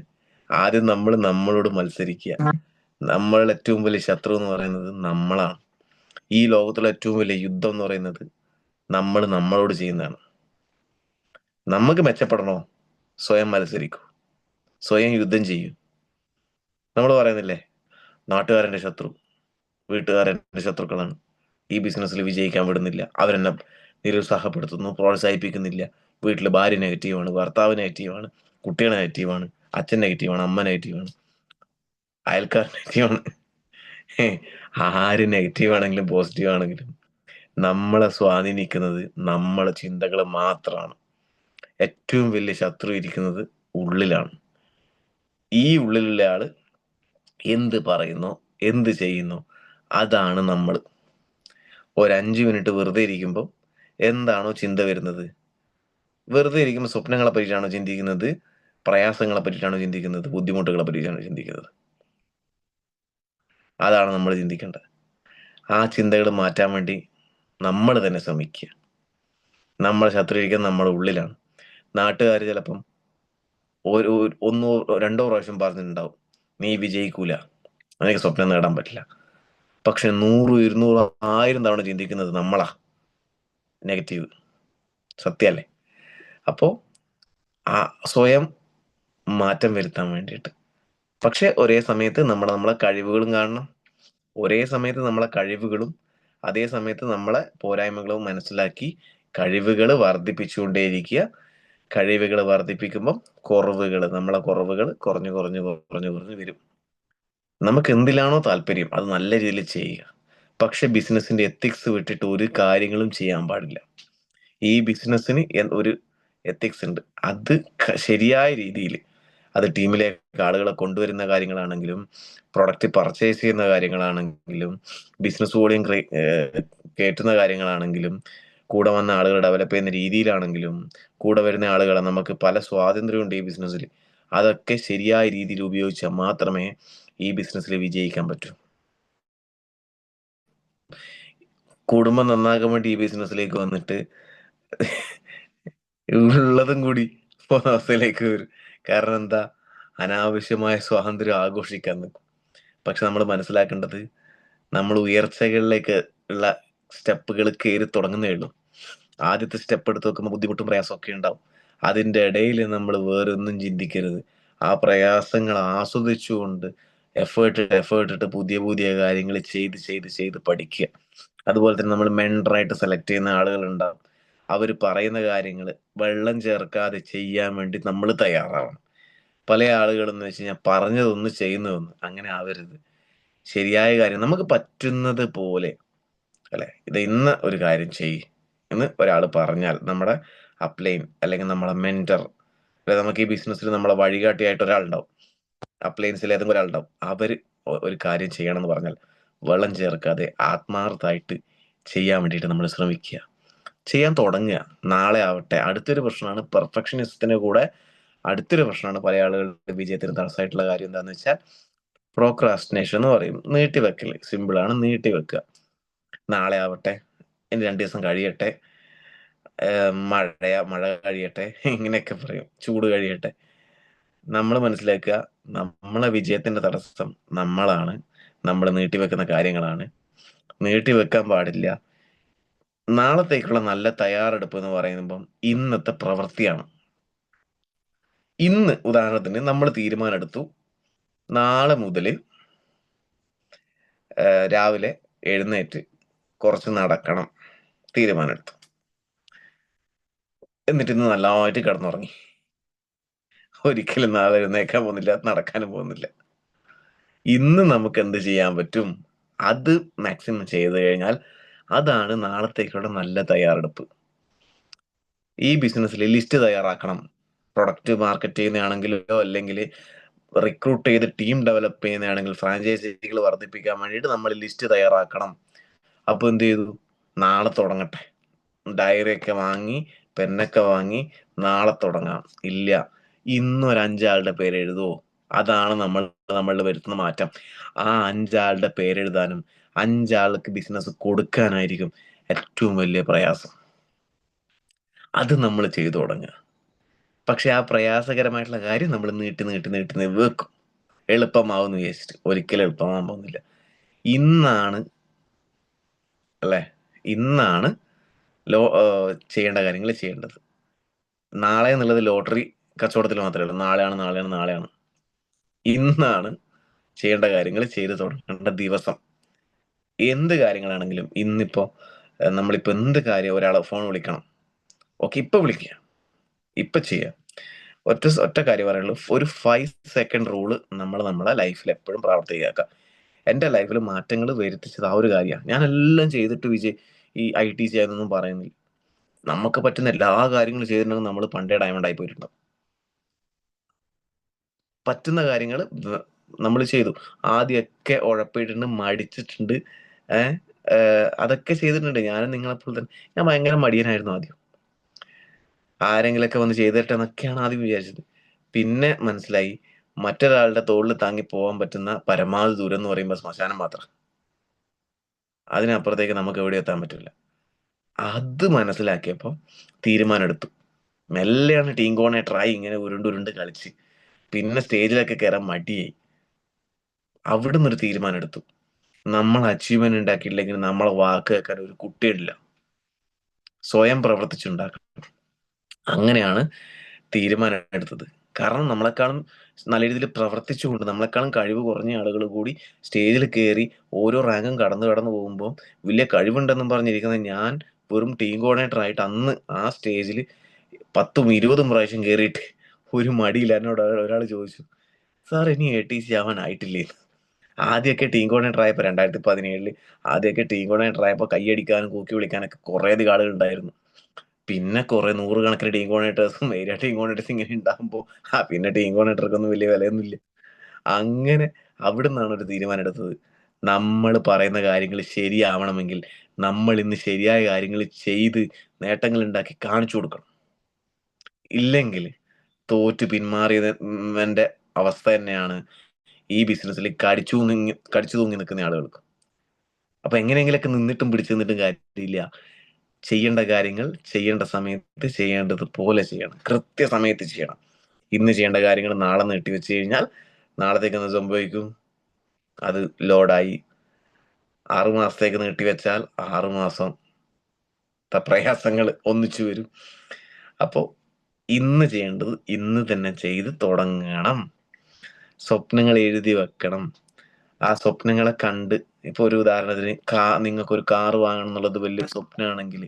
ആദ്യം നമ്മൾ നമ്മളോട് മത്സരിക്കുക. നമ്മളുടെ ഏറ്റവും വലിയ ശത്രു എന്ന് പറയുന്നത് നമ്മളാണ്. ഈ ലോകത്തിലെ ഏറ്റവും വലിയ യുദ്ധം എന്ന് പറയുന്നത് നമ്മൾ നമ്മളോട് ചെയ്യുന്നതാണ്. നമുക്ക് മെച്ചപ്പെടണോ, സ്വയം മത്സരിക്കൂ, സ്വയം യുദ്ധം ചെയ്യൂ. നമ്മൾ പറയുന്നില്ലേ, നാട്ടുകാരന്റെ ശത്രു വീട്ടുകാരന്റെ ശത്രുക്കളാണ്. ഈ ബിസിനസ്സിൽ വിജയിക്കാൻ വിടുന്നില്ല, അവരെന്നെ നിരുത്സാഹപ്പെടുത്തുന്നു, പ്രോത്സാഹിപ്പിക്കുന്നില്ല. വീട്ടിൽ ഭാര്യ നെഗറ്റീവാണ്, ഭർത്താവ് നെഗറ്റീവാണ്, കുട്ടികൾ നെഗറ്റീവാണ്, അച്ഛൻ നെഗറ്റീവാണ്, അമ്മ നെഗറ്റീവാണ്, അയൽക്കാർ നെഗറ്റീവാണ്. ആര് നെഗറ്റീവ് ആണെങ്കിലും പോസിറ്റീവ് ആണെങ്കിലും നമ്മളെ സ്വാധീനിക്കുന്നത് നമ്മളെ ചിന്തകൾ മാത്രമാണ്. ഏറ്റവും വലിയ ശത്രു ഇരിക്കുന്നത് ഉള്ളിലാണ്. ഈ ഉള്ളിലുള്ള ആള് എന്ത് പറയുന്നോ എന്ത് ചെയ്യുന്നോ അതാണ് നമ്മൾ. ഒരു 5 മിനിറ്റ് വെറുതെ ഇരിക്കുമ്പോൾ എന്താണോ ചിന്ത വരുന്നത്, വെറുതെ ഇരിക്കുമ്പോൾ സ്വപ്നങ്ങളെ പറ്റിയിട്ടാണോ ചിന്തിക്കുന്നത്, പ്രയാസങ്ങളെ പറ്റിയിട്ടാണോ ചിന്തിക്കുന്നത്, ബുദ്ധിമുട്ടുകളെ പറ്റിയിട്ടാണോ ചിന്തിക്കുന്നത്, അതാണ് നമ്മൾ ചിന്തിക്കേണ്ടത്. ആ ചിന്തകൾ മാറ്റാൻ വേണ്ടി നമ്മൾ തന്നെ ശ്രമിക്കുക. നമ്മളെ ശത്രു ഇരിക്കുന്നത് നമ്മുടെ ഉള്ളിലാണ്. നാട്ടുകാർ ചിലപ്പം ഒന്നോ രണ്ടോ പ്രാവശ്യം പറഞ്ഞിട്ടുണ്ടാവും, നീ വിജയിക്കൂല, നിനക്ക് സ്വപ്നം നേടാൻ പറ്റില്ല. പക്ഷെ 100, 200, 1000 തവണ ചിന്തിക്കുന്നത് നമ്മളാ നെഗറ്റീവ്. സത്യല്ലേ? അപ്പോ ആ സ്വയം മാറ്റം വരുത്താൻ വേണ്ടിയിട്ട്. പക്ഷെ ഒരേ സമയത്ത് നമ്മളെ കഴിവുകളും കാണണം. ഒരേ സമയത്ത് നമ്മളെ കഴിവുകളും അതേ സമയത്ത് നമ്മളെ പോരായ്മകളും മനസ്സിലാക്കി കഴിവുകൾ വർദ്ധിപ്പിച്ചുകൊണ്ടേയിരിക്കുക. കഴിവുകൾ വർദ്ധിപ്പിക്കുമ്പം നമ്മളെ കുറവുകൾ കുറഞ്ഞു കുറഞ്ഞു കുറഞ്ഞു കുറഞ്ഞു വരും. നമുക്ക് എന്തിലാണോ താല്പര്യം അത് നല്ല രീതിയിൽ ചെയ്യുക. പക്ഷെ ബിസിനസിന്റെ എത്തിക്സ് വിട്ടിട്ട് ഒരു കാര്യങ്ങളും ചെയ്യാൻ പാടില്ല. ഈ ബിസിനസ്സിന് ഒരു എത്തിക്സ് ഉണ്ട്. അത് ശരിയായ രീതിയിൽ, അത് ടീമിലേക്ക് ആളുകളെ കൊണ്ടുവരുന്ന കാര്യങ്ങളാണെങ്കിലും, പ്രൊഡക്റ്റ് പർച്ചേസ് ചെയ്യുന്ന കാര്യങ്ങളാണെങ്കിലും, ബിസിനസ് വോളിയം കയറ്റുന്ന കാര്യങ്ങളാണെങ്കിലും, കൂടെ വന്ന ആളുകൾ ഡെവലപ്പ് ചെയ്യുന്ന രീതിയിലാണെങ്കിലും, കൂടെ വരുന്ന ആളുകളെ നമുക്ക് പല സ്വാതന്ത്ര്യമുണ്ട് ഈ ബിസിനസ്സിൽ. അതൊക്കെ ശരിയായ രീതിയിൽ ഉപയോഗിച്ചാൽ മാത്രമേ ഈ ബിസിനസ്സിൽ വിജയിക്കാൻ പറ്റൂ. കുടുംബം നന്നാക്കാൻ വേണ്ടി ഈ ബിസിനസ്സിലേക്ക് വന്നിട്ട് ഉള്ളതും കൂടി പോകുന്ന അവസ്ഥയിലേക്ക് വരും. കാരണം എന്താ? അനാവശ്യമായ സ്വാതന്ത്ര്യം ആഘോഷിക്കാൻ നിൽക്കും. പക്ഷെ നമ്മൾ മനസ്സിലാക്കേണ്ടത്, നമ്മൾ ഉയർച്ചകളിലേക്ക് ഉള്ള സ്റ്റെപ്പുകൾ കയറി തുടങ്ങുന്നേ ഉള്ളൂ. ആദ്യത്തെ സ്റ്റെപ്പ് എടുത്ത് നോക്കുമ്പോൾ ബുദ്ധിമുട്ടും പ്രയാസമൊക്കെ ഉണ്ടാവും. അതിൻ്റെ ഇടയിൽ നമ്മൾ വേറെ ഒന്നും ചിന്തിക്കരുത്. ആ പ്രയാസങ്ങൾ ആസ്വദിച്ചുകൊണ്ട് എഫേർട്ട് ഇട്ട് പുതിയ പുതിയ കാര്യങ്ങൾ ചെയ്ത് ചെയ്ത് ചെയ്ത് പഠിക്കുക. അതുപോലെ തന്നെ നമ്മൾ മെൻറ്ററായിട്ട് സെലക്ട് ചെയ്യുന്ന ആളുകളുണ്ടാവും. അവർ പറയുന്ന കാര്യങ്ങൾ വെള്ളം ചേർക്കാതെ ചെയ്യാൻ വേണ്ടി നമ്മൾ തയ്യാറാവണം. പല ആളുകളെന്ന് വെച്ച് കഴിഞ്ഞാൽ പറഞ്ഞതൊന്ന് ചെയ്യുന്നതൊന്ന്, അങ്ങനെ ആവരുത്. ശരിയായ കാര്യം നമുക്ക് പറ്റുന്നത് പോലെ, അല്ലെ, ഇത് ഇന്ന് ഒരു കാര്യം ചെയ്യ് എന്ന് ഒരാൾ പറഞ്ഞാൽ, നമ്മുടെ അപ്ലൈൻ അല്ലെങ്കിൽ നമ്മളെ മെന്റർ, അല്ലെ, നമുക്ക് ഈ ബിസിനസ്സിൽ നമ്മളെ വഴികാട്ടിയായിട്ട് ഒരാളുണ്ടാവും. അപ്ലയൻസിൽ ഏതെങ്കിലും ഒരാളുണ്ടാവും. അവർ ഒരു കാര്യം ചെയ്യണം എന്ന് പറഞ്ഞാൽ വെള്ളം ചേർക്കാതെ ആത്മാർത്ഥമായിട്ട് ചെയ്യാൻ വേണ്ടിയിട്ട് നമ്മൾ ശ്രമിക്കുക, ചെയ്യാൻ തുടങ്ങുക. നാളെ ആവട്ടെ. അടുത്തൊരു പ്രശ്നമാണ് പെർഫെക്ഷനിസത്തിന് കൂടെ. അടുത്തൊരു പ്രശ്നമാണ് പല ആളുകളുടെ വിജയത്തിന് തടസ്സമായിട്ടുള്ള കാര്യം എന്താണെന്ന് വെച്ചാൽ പ്രോക്രാസ്റ്റിനേഷൻ എന്ന് പറയും. നീട്ടിവെക്കൽ. സിമ്പിളാണ്, നീട്ടിവെക്കുക. നാളെ ആവട്ടെ, ഇനി 2 ദിവസം കഴിയട്ടെ, മഴ കഴിയട്ടെ, ഇങ്ങനെയൊക്കെ പറയും. ചൂട് കഴിയട്ടെ. നമ്മൾ മനസ്സിലാക്കുക, നമ്മളെ വിജയത്തിന്റെ തടസ്സം നമ്മളാണ്. നമ്മൾ നീട്ടിവെക്കുന്ന കാര്യങ്ങളാണ്. നീട്ടിവെക്കാൻ പാടില്ല. നാളത്തേക്കുള്ള നല്ല തയ്യാറെടുപ്പ് എന്ന് പറയുമ്പം ഇന്നത്തെ പ്രവൃത്തിയാണ്. ഇന്ന് ഉദാഹരണത്തിന് നമ്മൾ തീരുമാനം എടുത്തു, നാളെ മുതൽ രാവിലെ എഴുന്നേറ്റ് കുറച്ച് നടക്കണം തീരുമാനമെടുത്തു. എന്നിട്ട് ഇന്ന് നല്ലതായിട്ട് കിടന്നുറങ്ങി. ഒരിക്കലും നാളെ എഴുന്നേക്കാൻ പോകുന്നില്ല, നടക്കാനും പോകുന്നില്ല. ഇന്ന് നമുക്ക് എന്ത് ചെയ്യാൻ പറ്റും അത് മാക്സിമം ചെയ്തു കഴിഞ്ഞാൽ അതാണ് നാളത്തേക്കുള്ള നല്ല തയ്യാറെടുപ്പ്. ഈ ബിസിനസ്സിൽ ലിസ്റ്റ് തയ്യാറാക്കണം. പ്രൊഡക്റ്റ് മാർക്കറ്റ് ചെയ്യുന്നതാണെങ്കിലോ, അല്ലെങ്കിൽ റിക്രൂട്ട് ചെയ്ത് ടീം ഡെവലപ്പ് ചെയ്യുന്നതാണെങ്കിൽ, ഫ്രാഞ്ചൈസികൾ വർദ്ധിപ്പിക്കാൻ വേണ്ടിയിട്ട് നമ്മൾ ലിസ്റ്റ് തയ്യാറാക്കണം. അപ്പൊ എന്ത് ചെയ്തു? നാളെ തുടങ്ങട്ടെ. ഡയറിയൊക്കെ വാങ്ങി, പെന്നൊക്കെ വാങ്ങി നാളെ തുടങ്ങാം. ഇല്ല, ഇന്നൊരു 5 ആളുടെ പേര് എഴുതുവോ? അതാണ് നമ്മളിൽ വരുത്തുന്ന മാറ്റം. ആ 5 ആളുടെ പേരെഴുതാനും 5 ആൾക്ക് ബിസിനസ് കൊടുക്കാനായിരിക്കും ഏറ്റവും വലിയ പ്രയാസം. അത് നമ്മൾ ചെയ്തു തുടങ്ങുക. പക്ഷെ ആ പ്രയാസകരമായിട്ടുള്ള കാര്യം നമ്മൾ നീട്ടി നീട്ടി നീട്ടി വെക്കും. എളുപ്പമാവുമെന്ന് വിചാരിച്ചിട്ട്. ഒരിക്കലും എളുപ്പമാവാൻ പോകുന്നില്ല. ഇന്നാണ്, അല്ലേ, ഇന്നാണ് ചെയ്യേണ്ട കാര്യങ്ങൾ ചെയ്യേണ്ടത്. നാളെ എന്നുള്ളത് ലോട്ടറി കച്ചവടത്തിൽ മാത്രമേ ഉള്ളൂ. നാളെയാണ്. ഇന്നാണ് ചെയ്യേണ്ട കാര്യങ്ങൾ ചെയ്തു തുടങ്ങേണ്ട ദിവസം. എന്ത് കാര്യങ്ങളാണെങ്കിലും ഇന്നിപ്പോ നമ്മളിപ്പോ എന്ത് കാര്യം, ഒരാളെ ഫോൺ വിളിക്കണം, ഓക്കെ, ഇപ്പൊ വിളിക്കുക, ഇപ്പൊ ചെയ്യുക. ഒറ്റ കാര്യം പറയുള്ളൂ, ഒരു 5 സെക്കൻഡ് റൂള് നമ്മളെ ലൈഫിൽ എപ്പോഴും പ്രാവർത്തികമാക്കുക. എൻ്റെ ലൈഫിൽ മാറ്റങ്ങൾ വരുത്തിച്ചത് ആ ഒരു കാര്യമാണ്. ഞാൻ എല്ലാം ചെയ്തിട്ട് ഈ IT ചെയ്യാനൊന്നും പറയുന്നില്ല. നമുക്ക് പറ്റുന്ന എല്ലാ കാര്യങ്ങളും ചെയ്തിട്ടുണ്ടെങ്കിൽ നമ്മൾ പണ്ടേ ഡയമണ്ട് ആയി പോയിട്ടുണ്ടാവും. പറ്റുന്ന കാര്യങ്ങൾ നമ്മൾ ചെയ്തു. ആദ്യമൊക്കെ ഉഴപ്പിയിട്ടുണ്ട്, മടിച്ചിട്ടുണ്ട്, ഏഹ് അതൊക്കെ ചെയ്തിട്ടുണ്ട്. ഞാനും നിങ്ങളെപ്പോലെ തന്നെ. ഞാൻ ഭയങ്കര മടിയനായിരുന്നു ആദ്യം. ആരെങ്കിലൊക്കെ വന്ന് ചെയ്തു തരട്ടെ എന്നൊക്കെയാണ് ആദ്യം വിചാരിച്ചത്. പിന്നെ മനസ്സിലായി, മറ്റൊരാളുടെ തോളിൽ താങ്ങി പോകാൻ പറ്റുന്ന പരമാവധി ദൂരം എന്ന് പറയുമ്പോൾ ശ്മശാനം മാത്രം. അതിനപ്പുറത്തേക്ക് നമുക്ക് എവിടെ എത്താൻ പറ്റില്ല. അത് മനസ്സിലാക്കിയപ്പോൾ തീരുമാനമെടുത്തു. മെല്ലെയാണ് ടീം കോർഡിനേറ്റർ ആയി ഇങ്ങനെ ഉരുണ്ട് കളിച്ച്. പിന്നെ സ്റ്റേജിലൊക്കെ കയറാൻ മടിയായി. അവിടുന്ന് ഒരു തീരുമാനം എടുത്തു. നമ്മൾ അച്ചീവ്മെന്റ് ഉണ്ടാക്കിയില്ലെങ്കിൽ നമ്മളെ വാക്ക് കേൾക്കാൻ ഒരു കുട്ടിയില്ല. സ്വയം പ്രവർത്തിച്ചുണ്ടാക്കണം. അങ്ങനെയാണ് തീരുമാനം എടുത്തത്. കാരണം നമ്മളെക്കാളും നല്ല രീതിയിൽ പ്രവർത്തിച്ചുകൊണ്ട് നമ്മളെക്കാളും കഴിവ് കുറഞ്ഞ ആളുകൾ കൂടി സ്റ്റേജിൽ കയറി ഓരോ റാങ്കും കടന്നു കടന്നു പോകുമ്പോൾ വലിയ കഴിവുണ്ടെന്നും പറഞ്ഞിരിക്കുന്ന ഞാൻ വെറും ടീം കോർഡിനേറ്റർ ആയിട്ട് അന്ന് ആ സ്റ്റേജിൽ 10ഉം 20ഉം പ്രാവശ്യം കയറിയിട്ട് ഒരു മടിയില്ല. എന്നോട് ഒരാൾ ചോദിച്ചു, സാർ ഇനി ATC ആവാനായിട്ടില്ലേ? ആദ്യമൊക്കെ ടീം കോർഡിനേറ്റർ ആയപ്പോൾ 2017 ആദ്യമൊക്കെ ടീം കോർഡിനേറ്റർ ആയപ്പോൾ കൈയടിക്കാനും കൂക്കി വിളിക്കാനൊക്കെ കുറേ അധികം ആളുകൾ ഉണ്ടായിരുന്നു. പിന്നെ കുറെ നൂറുകണക്കിന് ടീം കോർഡിനേറ്റേഴ്സും ഏരിയ ടീം കോർഡിനേറ്റേഴ്സും ഇങ്ങനെ ഉണ്ടാകുമ്പോൾ പിന്നെ ടീം കോർഡിനേറ്റർക്കൊന്നും വലിയ വിലയൊന്നുമില്ല. അങ്ങനെ അവിടുന്നാണ് ഒരു തീരുമാനം എടുത്തത്. നമ്മൾ പറയുന്ന കാര്യങ്ങൾ ശരിയാവണമെങ്കിൽ നമ്മൾ ഇന്ന് ശരിയായ കാര്യങ്ങൾ ചെയ്ത് നേട്ടങ്ങൾ ഉണ്ടാക്കി കാണിച്ചു കൊടുക്കണം. ഇല്ലെങ്കിൽ തോറ്റ് പിന്മാറിയതിന്റെ അവസ്ഥ തന്നെയാണ് ഈ ബിസിനസ്സിൽ കടിച്ചു തൂങ്ങി നിൽക്കുന്ന ആളുകൾക്ക്. അപ്പൊ എങ്ങനെയെങ്കിലൊക്കെ നിന്നിട്ടും പിടിച്ചു നിന്നിട്ടും കാര്യമില്ല. ചെയ്യേണ്ട കാര്യങ്ങൾ ചെയ്യേണ്ട സമയത്ത് ചെയ്യേണ്ടത് പോലെ ചെയ്യണം. കൃത്യസമയത്ത് ചെയ്യണം. ഇന്ന് ചെയ്യേണ്ട കാര്യങ്ങൾ നാളെ നീട്ടി വെച്ച് കഴിഞ്ഞാൽ നാളത്തേക്ക് എന്ത് സംഭവിക്കും? അത് ലോഡായി. 6 മാസത്തേക്ക് നീട്ടി വെച്ചാൽ 6 മാസത്തെ പ്രയാസങ്ങൾ ഒന്നിച്ചു വരും. അപ്പോ ഇന്ന് ചെയ്യേണ്ടത് ഇന്ന് തന്നെ ചെയ്ത് തുടങ്ങണം. സ്വപ്നങ്ങൾ എഴുതി വെക്കണം. ആ സ്വപ്നങ്ങളെ കണ്ട് ഇപ്പൊ ഒരു ഉദാഹരണത്തിന് നിങ്ങൾക്കൊരു കാറ് വാങ്ങണം എന്നുള്ളത് വലിയൊരു സ്വപ്നമാണെങ്കിൽ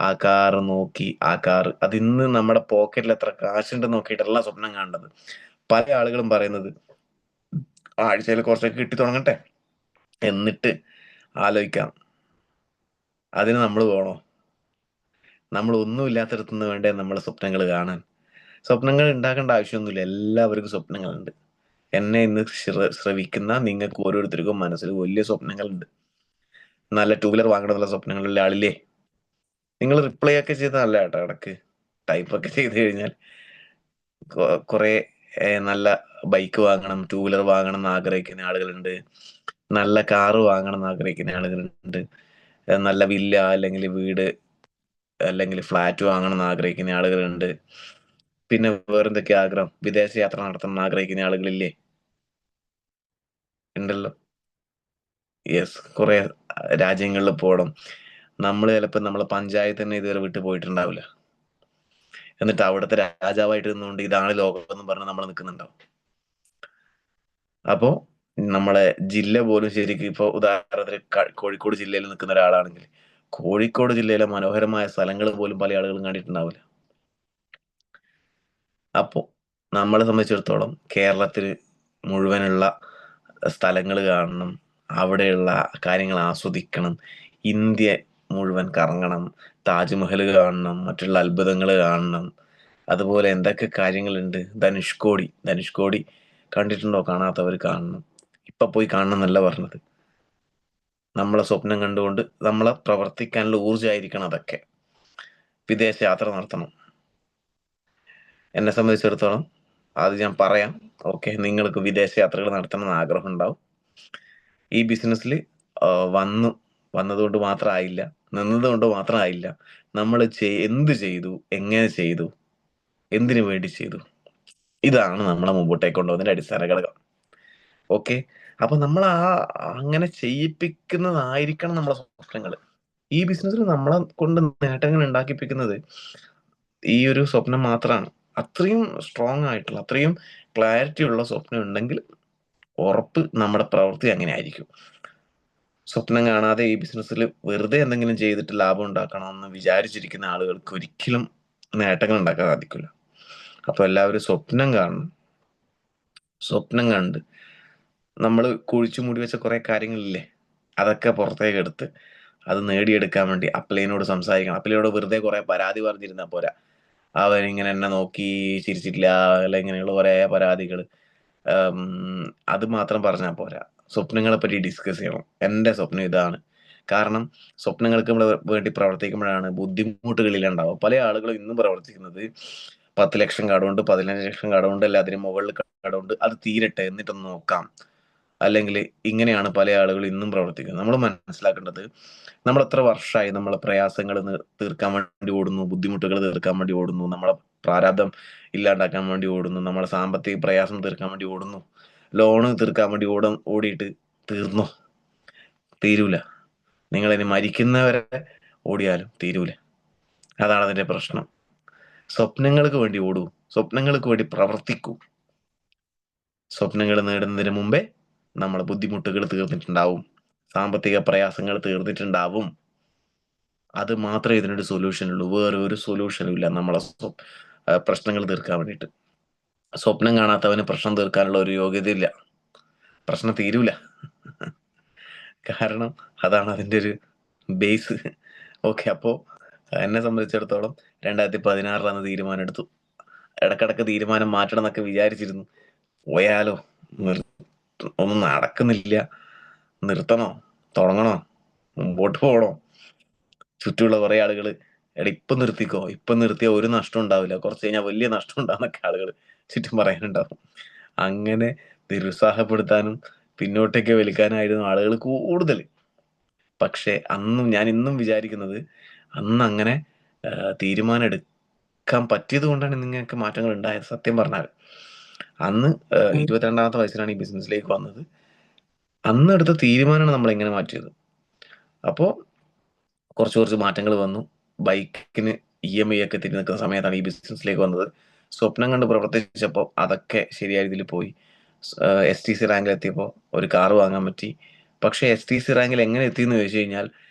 ആ കാറ് നോക്കി ആ കാറ് അത് ഇന്ന് നമ്മുടെ പോക്കറ്റിൽ എത്ര കാശുണ്ട് നോക്കിയിട്ടല്ല സ്വപ്നം കാണേണ്ടത്. പല ആളുകളും പറയുന്നത് ആഴ്ചയിൽ കുറച്ചൊക്കെ കിട്ടി തുടങ്ങട്ടെ എന്നിട്ട് ആലോചിക്കാം. അതിന് നമ്മൾ പോണോ? നമ്മൾ ഒന്നും ഇല്ലാത്തടത്തു നിന്ന് വേണ്ടേ നമ്മളെ സ്വപ്നങ്ങൾ കാണാൻ? സ്വപ്നങ്ങൾ ഉണ്ടാക്കേണ്ട ആവശ്യമൊന്നുമില്ല. എല്ലാവർക്കും സ്വപ്നങ്ങളുണ്ട്. എന്നെ ഇന്ന് ശ്രവിക്കുന്ന നിങ്ങൾക്ക് ഓരോരുത്തർക്കും മനസ്സിൽ വലിയ സ്വപ്നങ്ങളുണ്ട്. നല്ല ടൂ വീലർ വാങ്ങണം എന്നുള്ള സ്വപ്നങ്ങളുള്ള ആളില്ലേ? നിങ്ങൾ റിപ്ലൈ ഒക്കെ ചെയ്ത് നല്ല കേട്ടോ. ഇടക്ക് ടൈപ്പ് ഒക്കെ ചെയ്ത് കഴിഞ്ഞാൽ കുറെ നല്ല ബൈക്ക് വാങ്ങണം, ടൂ വീലർ വാങ്ങണം എന്ന് ആഗ്രഹിക്കുന്ന ആളുകളുണ്ട്. നല്ല കാറ് വാങ്ങണം എന്ന് ആഗ്രഹിക്കുന്ന ആളുകളുണ്ട്. നല്ല വില്ല അല്ലെങ്കിൽ വീട് അല്ലെങ്കിൽ ഫ്ലാറ്റ് വാങ്ങണം എന്ന് ആഗ്രഹിക്കുന്ന ആളുകളുണ്ട്. പിന്നെ വേറെന്തൊക്കെ ആഗ്രഹം? വിദേശ യാത്ര നടത്തണം എന്ന് ആഗ്രഹിക്കുന്ന ആളുകളില്ലേ? ഉണ്ടല്ലോ. യെസ്, കുറെ രാജ്യങ്ങളിൽ പോകണം. നമ്മൾ ചിലപ്പോൾ നമ്മളെ പഞ്ചായത്ത് തന്നെ ഇതുവരെ വിട്ടു പോയിട്ടുണ്ടാവില്ല. എന്നിട്ട് അവിടുത്തെ രാജാവായിട്ട് നിന്നുകൊണ്ട് ഇതാണ് ലോകം എന്ന് പറഞ്ഞ് നമ്മൾ നിൽക്കുന്നുണ്ടാവും. അപ്പോ നമ്മളെ ജില്ല പോലും ശരിക്കും ഇപ്പൊ ഉദാഹരണത്തിന് കോഴിക്കോട് ജില്ലയിൽ നിൽക്കുന്ന ഒരാളാണെങ്കിൽ കോഴിക്കോട് ജില്ലയിലെ മനോഹരമായ സ്ഥലങ്ങൾ പോലും പല ആളുകളും കണ്ടിട്ടുണ്ടാവില്ല. അപ്പോ നമ്മളെ സംബന്ധിച്ചിടത്തോളം കേരളത്തിൽ മുഴുവനുള്ള സ്ഥലങ്ങൾ കാണണം. അവിടെയുള്ള കാര്യങ്ങൾ ആസ്വദിക്കണം. ഇന്ത്യ മുഴുവൻ കറങ്ങണം. താജ്മഹൽ കാണണം. മറ്റുള്ള അത്ഭുതങ്ങൾ കാണണം. അതുപോലെ എന്തൊക്കെ കാര്യങ്ങളുണ്ട്. ധനുഷ്കോടി കണ്ടിട്ടുണ്ടോ? കാണാത്തവർ കാണണം. ഇപ്പൊ പോയി കാണണം എന്നല്ല പറഞ്ഞത്. നമ്മളെ സ്വപ്നം കണ്ടുകൊണ്ട് നമ്മളെ പ്രവർത്തിക്കാനുള്ള ഊർജ്ജമായിരിക്കണം അതൊക്കെ. വിദേശ യാത്ര നടത്തണം. എന്നെ സംബന്ധിച്ചിടത്തോളം അത് ഞാൻ പറയാം. ഓക്കെ, നിങ്ങൾക്ക് വിദേശ യാത്രകൾ നടത്തണം എന്ന് ആഗ്രഹം ഉണ്ടാവും. ഈ ബിസിനസ്സിൽ വന്നതുകൊണ്ട് മാത്രമായില്ല, നിന്നതുകൊണ്ട് മാത്രമായില്ല. നമ്മൾ എന്ത് ചെയ്തു, എങ്ങനെ ചെയ്തു, എന്തിനു വേണ്ടി ചെയ്തു, ഇതാണ് നമ്മളെ മുമ്പോട്ടേക്ക് കൊണ്ടുപോകുന്നതിന്റെ അടിസ്ഥാന ഘടകം. ഓക്കെ, അപ്പൊ നമ്മൾ അങ്ങനെ ചെയ്യിപ്പിക്കുന്നതായിരിക്കണം നമ്മളെ സ്വപ്നങ്ങൾ. ഈ ബിസിനസ്സിൽ നമ്മളെ കൊണ്ട് നേട്ടങ്ങൾ ഉണ്ടാക്കിപ്പിക്കുന്നത് ഈ ഒരു സ്വപ്നം മാത്രമാണ്. അത്രയും സ്ട്രോങ് ആയിട്ടുള്ള അത്രയും ക്ലാരിറ്റി ഉള്ള സ്വപ്നം ഉണ്ടെങ്കിൽ ഉറപ്പ് നമ്മുടെ പ്രവൃത്തി അങ്ങനെ ആയിരിക്കും. സ്വപ്നം കാണാതെ ഈ ബിസിനസ്സിൽ വെറുതെ എന്തെങ്കിലും ചെയ്തിട്ട് ലാഭം ഉണ്ടാക്കണമെന്ന് വിചാരിച്ചിരിക്കുന്ന ആളുകൾക്ക് ഒരിക്കലും നേട്ടങ്ങൾ ഉണ്ടാക്കാൻ സാധിക്കില്ല. അപ്പൊ എല്ലാവരും സ്വപ്നം കാണണം. സ്വപ്നം കണ്ട് നമ്മൾ കുഴിച്ചു മൂടി വെച്ച കുറെ കാര്യങ്ങളില്ലേ, അതൊക്കെ പുറത്തേക്ക് എടുത്ത് അത് നേടിയെടുക്കാൻ വേണ്ടി അപ്ലൈനോട് സംസാരിക്കണം. അപ്ലൈനോട് വെറുതെ കുറെ പരാതി പറഞ്ഞിരുന്നാ പോരാ. അവൻ ഇങ്ങനെ എന്നെ നോക്കി ചിരിച്ചിട്ടില്ല, അല്ല ഇങ്ങനെയുള്ള കുറെ പരാതികൾ. അത് മാത്രം പറഞ്ഞാൽ പോരാ. സ്വപ്നങ്ങളെ പറ്റി ഡിസ്കസ് ചെയ്യണം. എന്റെ സ്വപ്നം ഇതാണ്. കാരണം സ്വപ്നങ്ങൾക്ക് നമ്മൾ വേണ്ടി പ്രവർത്തിക്കുമ്പോഴാണ് ബുദ്ധിമുട്ടുകളിൽ ഉണ്ടാവുക. പല ആളുകളും ഇന്നും പ്രവർത്തിക്കുന്നത് 10 ലക്ഷം കടമുണ്ട്, 15 ലക്ഷം കടമുണ്ട്, അല്ല അതിന് മുകളിൽ കടമുണ്ട്, അത് തീരട്ടെ എന്നിട്ടൊന്ന് നോക്കാം. അല്ലെങ്കിൽ ഇങ്ങനെയാണ് പല ആളുകൾ ഇന്നും പ്രവർത്തിക്കുന്നത്. നമ്മൾ മനസ്സിലാക്കേണ്ടത്, നമ്മൾ എത്ര വർഷമായി നമ്മളെ പ്രയാസങ്ങൾ തീർക്കാൻ വേണ്ടി ഓടുന്നു, ബുദ്ധിമുട്ടുകൾ തീർക്കാൻ വേണ്ടി ഓടുന്നു, നമ്മളെ പ്രാരാബ്ദം ഇല്ലാണ്ടാക്കാൻ വേണ്ടി ഓടുന്നു, നമ്മളെ സാമ്പത്തിക പ്രയാസം തീർക്കാൻ വേണ്ടി ഓടുന്നു, ലോണ് തീർക്കാൻ വേണ്ടി ഓടിയിട്ട് തീർന്നു? തീരൂല. നിങ്ങൾ ഇനി മരിക്കുന്നവരെ ഓടിയാലും തീരൂല. അതാണ് അതിന്റെ പ്രശ്നം. സ്വപ്നങ്ങൾക്ക് വേണ്ടി ഓടൂ, സ്വപ്നങ്ങൾക്ക് വേണ്ടി പ്രവർത്തിക്കൂ. സ്വപ്നങ്ങൾ നേടുന്നതിന് മുമ്പേ നമ്മളെ ബുദ്ധിമുട്ടുകൾ തീർന്നിട്ടുണ്ടാവും, സാമ്പത്തിക പ്രയാസങ്ങൾ തീർന്നിട്ടുണ്ടാവും. അത് മാത്രമേ ഇതിനൊരു സൊല്യൂഷൻ ഉള്ളൂ. വേറെ ഒരു സൊല്യൂഷനും ഇല്ല നമ്മളെ പ്രശ്നങ്ങൾ തീർക്കാൻ വേണ്ടിയിട്ട്. സ്വപ്നം കാണാത്തവന് പ്രശ്നം തീർക്കാനുള്ള ഒരു യോഗ്യതയില്ല. പ്രശ്നം തീരൂല. കാരണം അതാണ് അതിന്റെ ഒരു ബേസ്. ഓക്കെ, അപ്പോ എന്നെ സംബന്ധിച്ചിടത്തോളം 2016 തീരുമാനം എടുത്തു. ഇടക്കിടക്ക് തീരുമാനം മാറ്റണം എന്നൊക്കെ വിചാരിച്ചിരുന്നു. പോയാലോ, ഒന്നും നടക്കുന്നില്ല. നിർത്തണോ, തുടങ്ങണോ, മുമ്പോട്ട് പോകണോ? ചുറ്റുമുള്ള കുറെ ആളുകൾ, എടാ ഇപ്പൊ നിർത്തിക്കോ, ഇപ്പൊ നിർത്തിയ ഒരു നഷ്ടം ഉണ്ടാവില്ല, കുറച്ച് കഴിഞ്ഞാൽ വലിയ നഷ്ടം ഉണ്ടാകുന്നൊക്കെ ആളുകൾ ചുറ്റും പറയാനുണ്ടാവും. അങ്ങനെ നിരുത്സാഹപ്പെടുത്താനും പിന്നോട്ടേക്ക് വലിക്കാനായിരുന്നു ആളുകൾ കൂടുതൽ. പക്ഷെ ഞാൻ ഇന്നും വിചാരിക്കുന്നത്, അന്ന് അങ്ങനെ തീരുമാനം എടുക്കാൻ പറ്റിയത് കൊണ്ടാണ് നിങ്ങൾക്ക് മാറ്റങ്ങൾ ഉണ്ടായത്. സത്യം പറഞ്ഞാൽ അന്ന് 22-ാമത്തെ വയസ്സിലാണ് ഈ ബിസിനസ്സിലേക്ക് വന്നത്. അന്ന് എടുത്ത തീരുമാനമാണ് നമ്മൾ എങ്ങനെ മാറ്റിയത്. അപ്പോ കുറച്ച് മാറ്റങ്ങൾ വന്നു. ബൈക്കിന് EMI ഒക്കെ തിരി നിൽക്കുന്ന സമയത്താണ് ഈ ബിസിനസ്സിലേക്ക് വന്നത്. സ്വപ്നം കണ്ട് പ്രവർത്തിച്ചപ്പോൾ അതൊക്കെ ശരിയായ രീതിയിൽ പോയി. STC റാങ്കിൽ എത്തിയപ്പോൾ ഒരു കാറ് വാങ്ങാൻ പറ്റി. പക്ഷെ STC റാങ്കിൽ എങ്ങനെ എത്തിയെന്ന് ചോദിച്ചു കഴിഞ്ഞാൽ,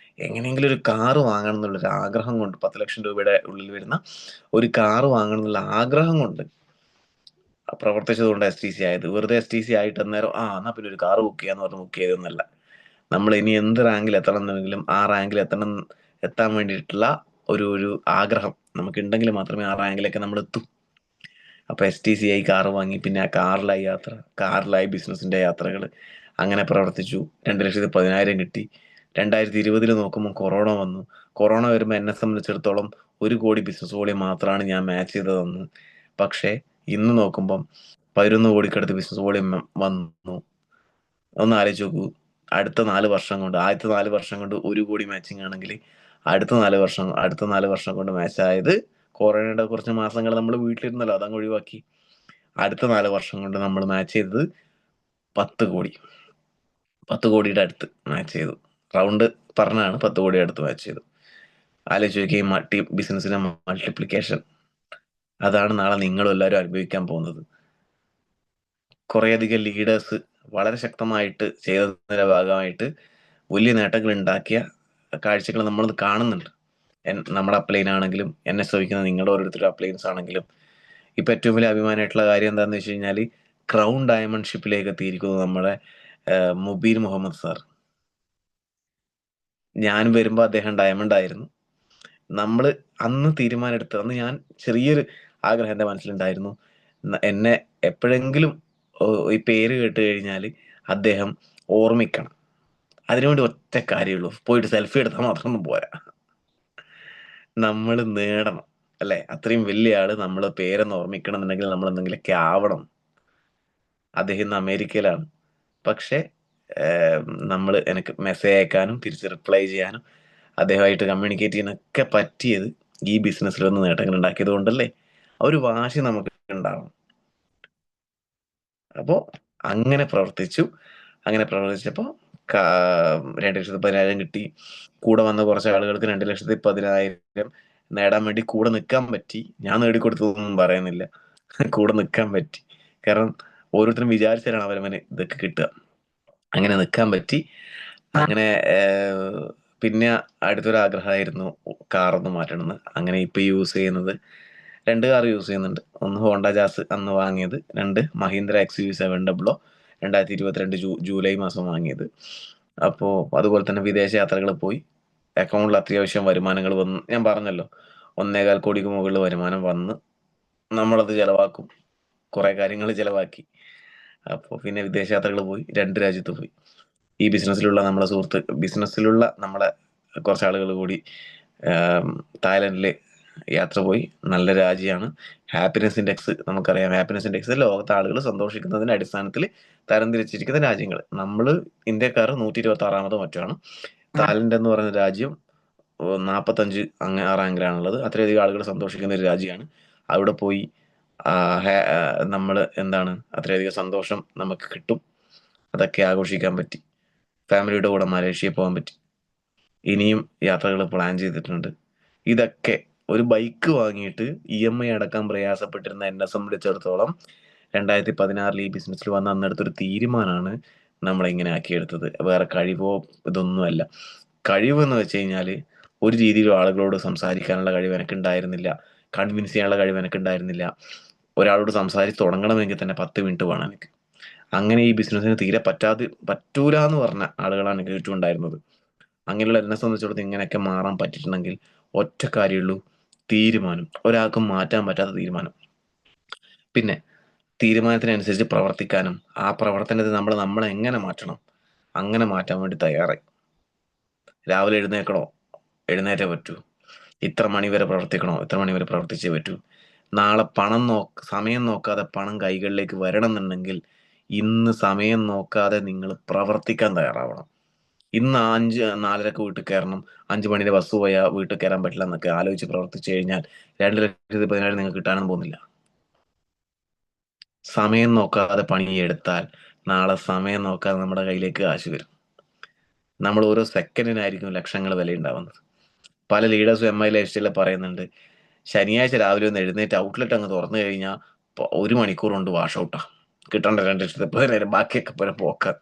എങ്ങനെയെങ്കിലും ഒരു കാറ് വാങ്ങണം എന്നുള്ളൊരു ആഗ്രഹം കൊണ്ട്, 10 ലക്ഷം രൂപയുടെ ഉള്ളിൽ വരുന്ന ഒരു കാറ് വാങ്ങണം എന്നുള്ള ആഗ്രഹം കൊണ്ട് പ്രവർത്തിച്ചത് കൊണ്ട് STC ആയത്. വെറുതെ STC ആയിട്ട് അന്നേരം എന്നാ പിന്നെ ഒരു കാറ് ബുക്ക് ചെയ്യാന്ന് പറഞ്ഞ് ബുക്ക് ചെയ്തൊന്നല്ല. നമ്മൾ ഇനി എന്ത് റാങ്കിൽ എത്തണം എന്നുണ്ടെങ്കിലും ആ റാങ്കിൽ എത്താൻ വേണ്ടിയിട്ടുള്ള ഒരു ആഗ്രഹം നമുക്ക് ഉണ്ടെങ്കിൽ മാത്രമേ ആ റാങ്കിലേക്ക് നമ്മൾ എത്തൂ. അപ്പൊ STC ആയി കാറ് വാങ്ങി, പിന്നെ ആ കാറിലായി യാത്ര, കാറിലായി ബിസിനസിന്റെ യാത്രകൾ. അങ്ങനെ പ്രവർത്തിച്ചു. 2,10,000 കിട്ടി. 2020 നോക്കുമ്പോൾ കൊറോണ വന്നു. കൊറോണ വരുമ്പോൾ എന്നെ സംബന്ധിച്ചിടത്തോളം 1 കോടി ബിസിനസ് വോളിയം മാത്രമാണ് ഞാൻ മാച്ച് ചെയ്തതെന്ന്. പക്ഷെ ഇന്ന് നോക്കുമ്പം 11 കോടിക്കടുത്ത് ബിസിനസ് വോളിയം വന്നു. ഒന്ന് ആലോചിച്ച് നോക്കൂ. അടുത്ത 4 വർഷം കൊണ്ട്, ആദ്യത്തെ 4 വർഷം കൊണ്ട് 1 കോടി മാച്ചിങ് ആണെങ്കിൽ, അടുത്ത 4 വർഷം കൊണ്ട് മാച്ച് ആയത്, കൊറോണയുടെ കുറച്ച് മാസങ്ങൾ നമ്മൾ വീട്ടിലിരുന്നല്ലോ, അതങ്ങ് ഒഴിവാക്കി. അടുത്ത 4 വർഷം കൊണ്ട് നമ്മൾ മാച്ച് ചെയ്തത് 10 കോടി. 10 കോടിയുടെ അടുത്ത് മാച്ച് ചെയ്തു. റൗണ്ട് പറഞ്ഞാണ് 10 കോടിയുടെ അടുത്ത് മാച്ച് ചെയ്തു. ആലോചിച്ച് നോക്കി ബിസിനസ്സിന്റെ മൾട്ടിപ്ലിക്കേഷൻ. അതാണ് നാളെ നിങ്ങളും എല്ലാവരും അനുഭവിക്കാൻ പോകുന്നത്. കുറേയധികം ലീഡേഴ്സ് വളരെ ശക്തമായിട്ട് ചെയ്തതിന്റെ ഭാഗമായിട്ട് വലിയ നേട്ടങ്ങൾ ഉണ്ടാക്കിയ കാഴ്ചകൾ നമ്മൾ കാണുന്നുണ്ട്. നമ്മുടെ അപ്ലൈൻ ആണെങ്കിലും, എന്നെ ശ്രമിക്കുന്ന നിങ്ങളുടെ ഓരോരുത്തരും അപ്ലൈൻസ് ആണെങ്കിലും. ഇപ്പൊ ഏറ്റവും വലിയ അഭിമാനമായിട്ടുള്ള കാര്യം എന്താണെന്ന് വെച്ച് കഴിഞ്ഞാൽ, ക്രൗൺ ഡയമണ്ട് ഷിപ്പിലേക്ക് എത്തിയിരിക്കുന്നു നമ്മുടെ മുബീർ മുഹമ്മദ് സാർ. ഞാൻ വരുമ്പോൾ അദ്ദേഹം ഡയമണ്ട് ആയിരുന്നു. നമ്മൾ അന്ന് തീരുമാനം അന്ന് ഞാൻ ചെറിയൊരു ആഗ്രഹം എൻ്റെ മനസ്സിലുണ്ടായിരുന്നു. എന്നെ എപ്പോഴെങ്കിലും ഈ പേര് കേട്ട് കഴിഞ്ഞാൽ അദ്ദേഹം ഓർമ്മിക്കണം. അതിനുവേണ്ടി ഒറ്റ കാര്യമുള്ളൂ, പോയിട്ട് സെൽഫി എടുത്താൽ മാത്രമൊന്നും പോരാ, നമ്മൾ നേടണം. അല്ലെ, അത്രയും വലിയ ആള് നമ്മൾ പേരൊന്ന് ഓർമ്മിക്കണം എന്നുണ്ടെങ്കിൽ നമ്മൾ എന്തെങ്കിലുമൊക്കെ ആവണം. അദ്ദേഹം ഇന്ന് അമേരിക്കയിലാണ്. പക്ഷെ എനിക്ക് മെസ്സേജ് അയക്കാനും തിരിച്ച് റിപ്ലൈ ചെയ്യാനും അദ്ദേഹമായിട്ട് കമ്മ്യൂണിക്കേറ്റ് ചെയ്യാനൊക്കെ പറ്റിയത് ഈ ബിസിനസ്സിൽ വന്ന് നേട്ടങ്ങൾ ഉണ്ടാക്കിയത് കൊണ്ടല്ലേ. ആ ഒരു വാശി നമുക്ക് ഉണ്ടാവണം. അപ്പോ അങ്ങനെ പ്രവർത്തിച്ചപ്പോൾ 2,10,000 കിട്ടി. കൂടെ വന്ന കുറച്ച് ആളുകൾക്ക് 2,10,000 നേടാൻ വേണ്ടി കൂടെ നിൽക്കാൻ പറ്റി. ഞാൻ നേടിക്കൊടുത്തതൊന്നും പറയുന്നില്ല, കൂടെ നിൽക്കാൻ പറ്റി. കാരണം ഓരോരുത്തരും വിചാരിച്ചാലാണ് അവരവന് ഇതൊക്കെ കിട്ടുക. അങ്ങനെ നിൽക്കാൻ പറ്റി. അങ്ങനെ പിന്നെ അടുത്തൊരു ആഗ്രഹമായിരുന്നു കാറൊന്ന് മാറ്റണമെന്ന്. അങ്ങനെ ഇപ്പൊ യൂസ് ചെയ്യുന്നത് 2 കാർ യൂസ് ചെയ്യുന്നുണ്ട്. ഒന്ന് ഹോണ്ട ജാസ് അന്ന് വാങ്ങിയത്, 2 മഹീന്ദ്ര XUV700 2022 ജൂലൈ മാസം വാങ്ങിയത്. അപ്പോ അതുപോലെ തന്നെ വിദേശ യാത്രകൾ പോയി. അക്കൗണ്ടിൽ അത്യാവശ്യം വരുമാനങ്ങൾ വന്ന്, ഞാൻ പറഞ്ഞല്ലോ 1.25 കോടിക്ക് മുകളിൽ വരുമാനം വന്ന് നമ്മളത് ചെലവാക്കും. കുറെ കാര്യങ്ങൾ ചെലവാക്കി. അപ്പോൾ പിന്നെ വിദേശ യാത്രകൾ പോയി, 2 രാജ്യത്ത് പോയി. ഈ ബിസിനസ്സിലുള്ള നമ്മളെ കുറച്ച് ആളുകൾ കൂടി തായ്ലൻഡില് യാത്ര പോയി. നല്ല രാജ്യമാണ്. ഹാപ്പിനെസ് ഇൻഡെക്സ് നമുക്കറിയാം. ഹാപ്പിനെസ് ഇൻഡെക്സ് ലോകത്തെ ആളുകൾ സന്തോഷിക്കുന്നതിന്റെ അടിസ്ഥാനത്തിൽ തരംതിരിച്ചിരിക്കുന്ന രാജ്യങ്ങൾ. നമ്മൾ ഇന്ത്യക്കാർ 126 മറ്റാണ്. തായ്ലൻഡ് എന്ന് പറയുന്ന രാജ്യം 45 റാങ്കിലാണുള്ളത്. അത്രയധികം ആളുകൾ സന്തോഷിക്കുന്ന ഒരു രാജ്യമാണ്. അവിടെ പോയി നമ്മൾ എന്താണ് അത്രയധികം സന്തോഷം നമുക്ക് കിട്ടും. അതൊക്കെ ആഘോഷിക്കാൻ പറ്റി. ഫാമിലിയുടെ കൂടെ മലേഷ്യയിൽ പോകാൻ പറ്റി. ഇനിയും യാത്രകൾ പ്ലാൻ ചെയ്തിട്ടുണ്ട്. ഇതൊക്കെ ഒരു ബൈക്ക് വാങ്ങിയിട്ട് EMI അടക്കാൻ പ്രയാസപ്പെട്ടിരുന്ന എന്നെ സംബന്ധിച്ചിടത്തോളം 2016 ഈ ബിസിനസ്സിൽ വന്ന അന്നെടുത്തൊരു തീരുമാനമാണ് നമ്മളെ ഇങ്ങനെ ആക്കിയെടുത്തത്. വേറെ കഴിവോ ഇതൊന്നുമല്ല. കഴിവെന്ന് വെച്ച് കഴിഞ്ഞാൽ ഒരു രീതിയിലും ആളുകളോട് സംസാരിക്കാനുള്ള കഴിവ് എനിക്കുണ്ടായിരുന്നില്ല. കൺവിൻസ് ചെയ്യാനുള്ള കഴിവ് എനിക്കുണ്ടായിരുന്നില്ല. ഒരാളോട് സംസാരിച്ച് തുടങ്ങണമെങ്കിൽ തന്നെ 10 മിനിറ്റ് വേണം എനിക്ക്. അങ്ങനെ ഈ ബിസിനസ്സിന് തീരെ പറ്റൂല എന്ന് പറഞ്ഞ ആളുകളാണ് എനിക്ക് ചുറ്റും ഉണ്ടായിരുന്നത്. അങ്ങനെയുള്ള എന്നെ സംബന്ധിച്ചിടത്തോളം ഇങ്ങനെയൊക്കെ മാറാൻ പറ്റിയിട്ടുണ്ടെങ്കിൽ ഒറ്റ കാര്യമുള്ളൂ, തീരുമാനം. ഒരാൾക്കും മാറ്റാൻ പറ്റാത്ത തീരുമാനം. പിന്നെ തീരുമാനത്തിനനുസരിച്ച് പ്രവർത്തിക്കാനും ആ പ്രവർത്തനത്തെ നമ്മളെ എങ്ങനെ മാറ്റണം അങ്ങനെ മാറ്റാൻ വേണ്ടി തയ്യാറായി. രാവിലെ എഴുന്നേറ്റേ പറ്റൂ. ഇത്ര മണി വരെ പ്രവർത്തിക്കണോ, ഇത്ര മണി വരെ പ്രവർത്തിച്ചേ പറ്റൂ. നാളെ സമയം നോക്കാതെ പണം കൈകളിലേക്ക് വരണം എന്നുണ്ടെങ്കിൽ ഇന്ന് സമയം നോക്കാതെ നിങ്ങൾ പ്രവർത്തിക്കാൻ തയ്യാറാവണം. ഇന്ന് 4:30 വീട്ടിൽ കയറണം, 5 മണിയുടെ ബസ് പോയാൽ വീട്ടിൽ കയറാൻ പറ്റില്ല എന്നൊക്കെ ആലോചിച്ച് പ്രവർത്തിച്ചു കഴിഞ്ഞാൽ 2,17,000 നിങ്ങൾക്ക് കിട്ടാനും പോകുന്നില്ല. സമയം നോക്കാതെ പണിയെടുത്താൽ നാളെ സമയം നോക്കാതെ നമ്മുടെ കയ്യിലേക്ക് കാശ് വരും. നമ്മൾ ഓരോ സെക്കൻഡിനായിരിക്കും ലക്ഷങ്ങൾ വില ഉണ്ടാവുന്നത്. പല ലീഡേഴ്സും MI ലൈഫ് സ്റ്റൈലിൽ പറയുന്നുണ്ട്, ശനിയാഴ്ച രാവിലെ ഒന്ന് എഴുന്നേറ്റ് ഔട്ട്ലെറ്റ് അങ്ങ് തുറന്നു കഴിഞ്ഞാൽ 1 മണിക്കൂർ കൊണ്ട് വാഷ് ഔട്ടാ. കിട്ടേണ്ട 2,17,000 ബാക്കിയൊക്കെ പോലെ പോക്കാം.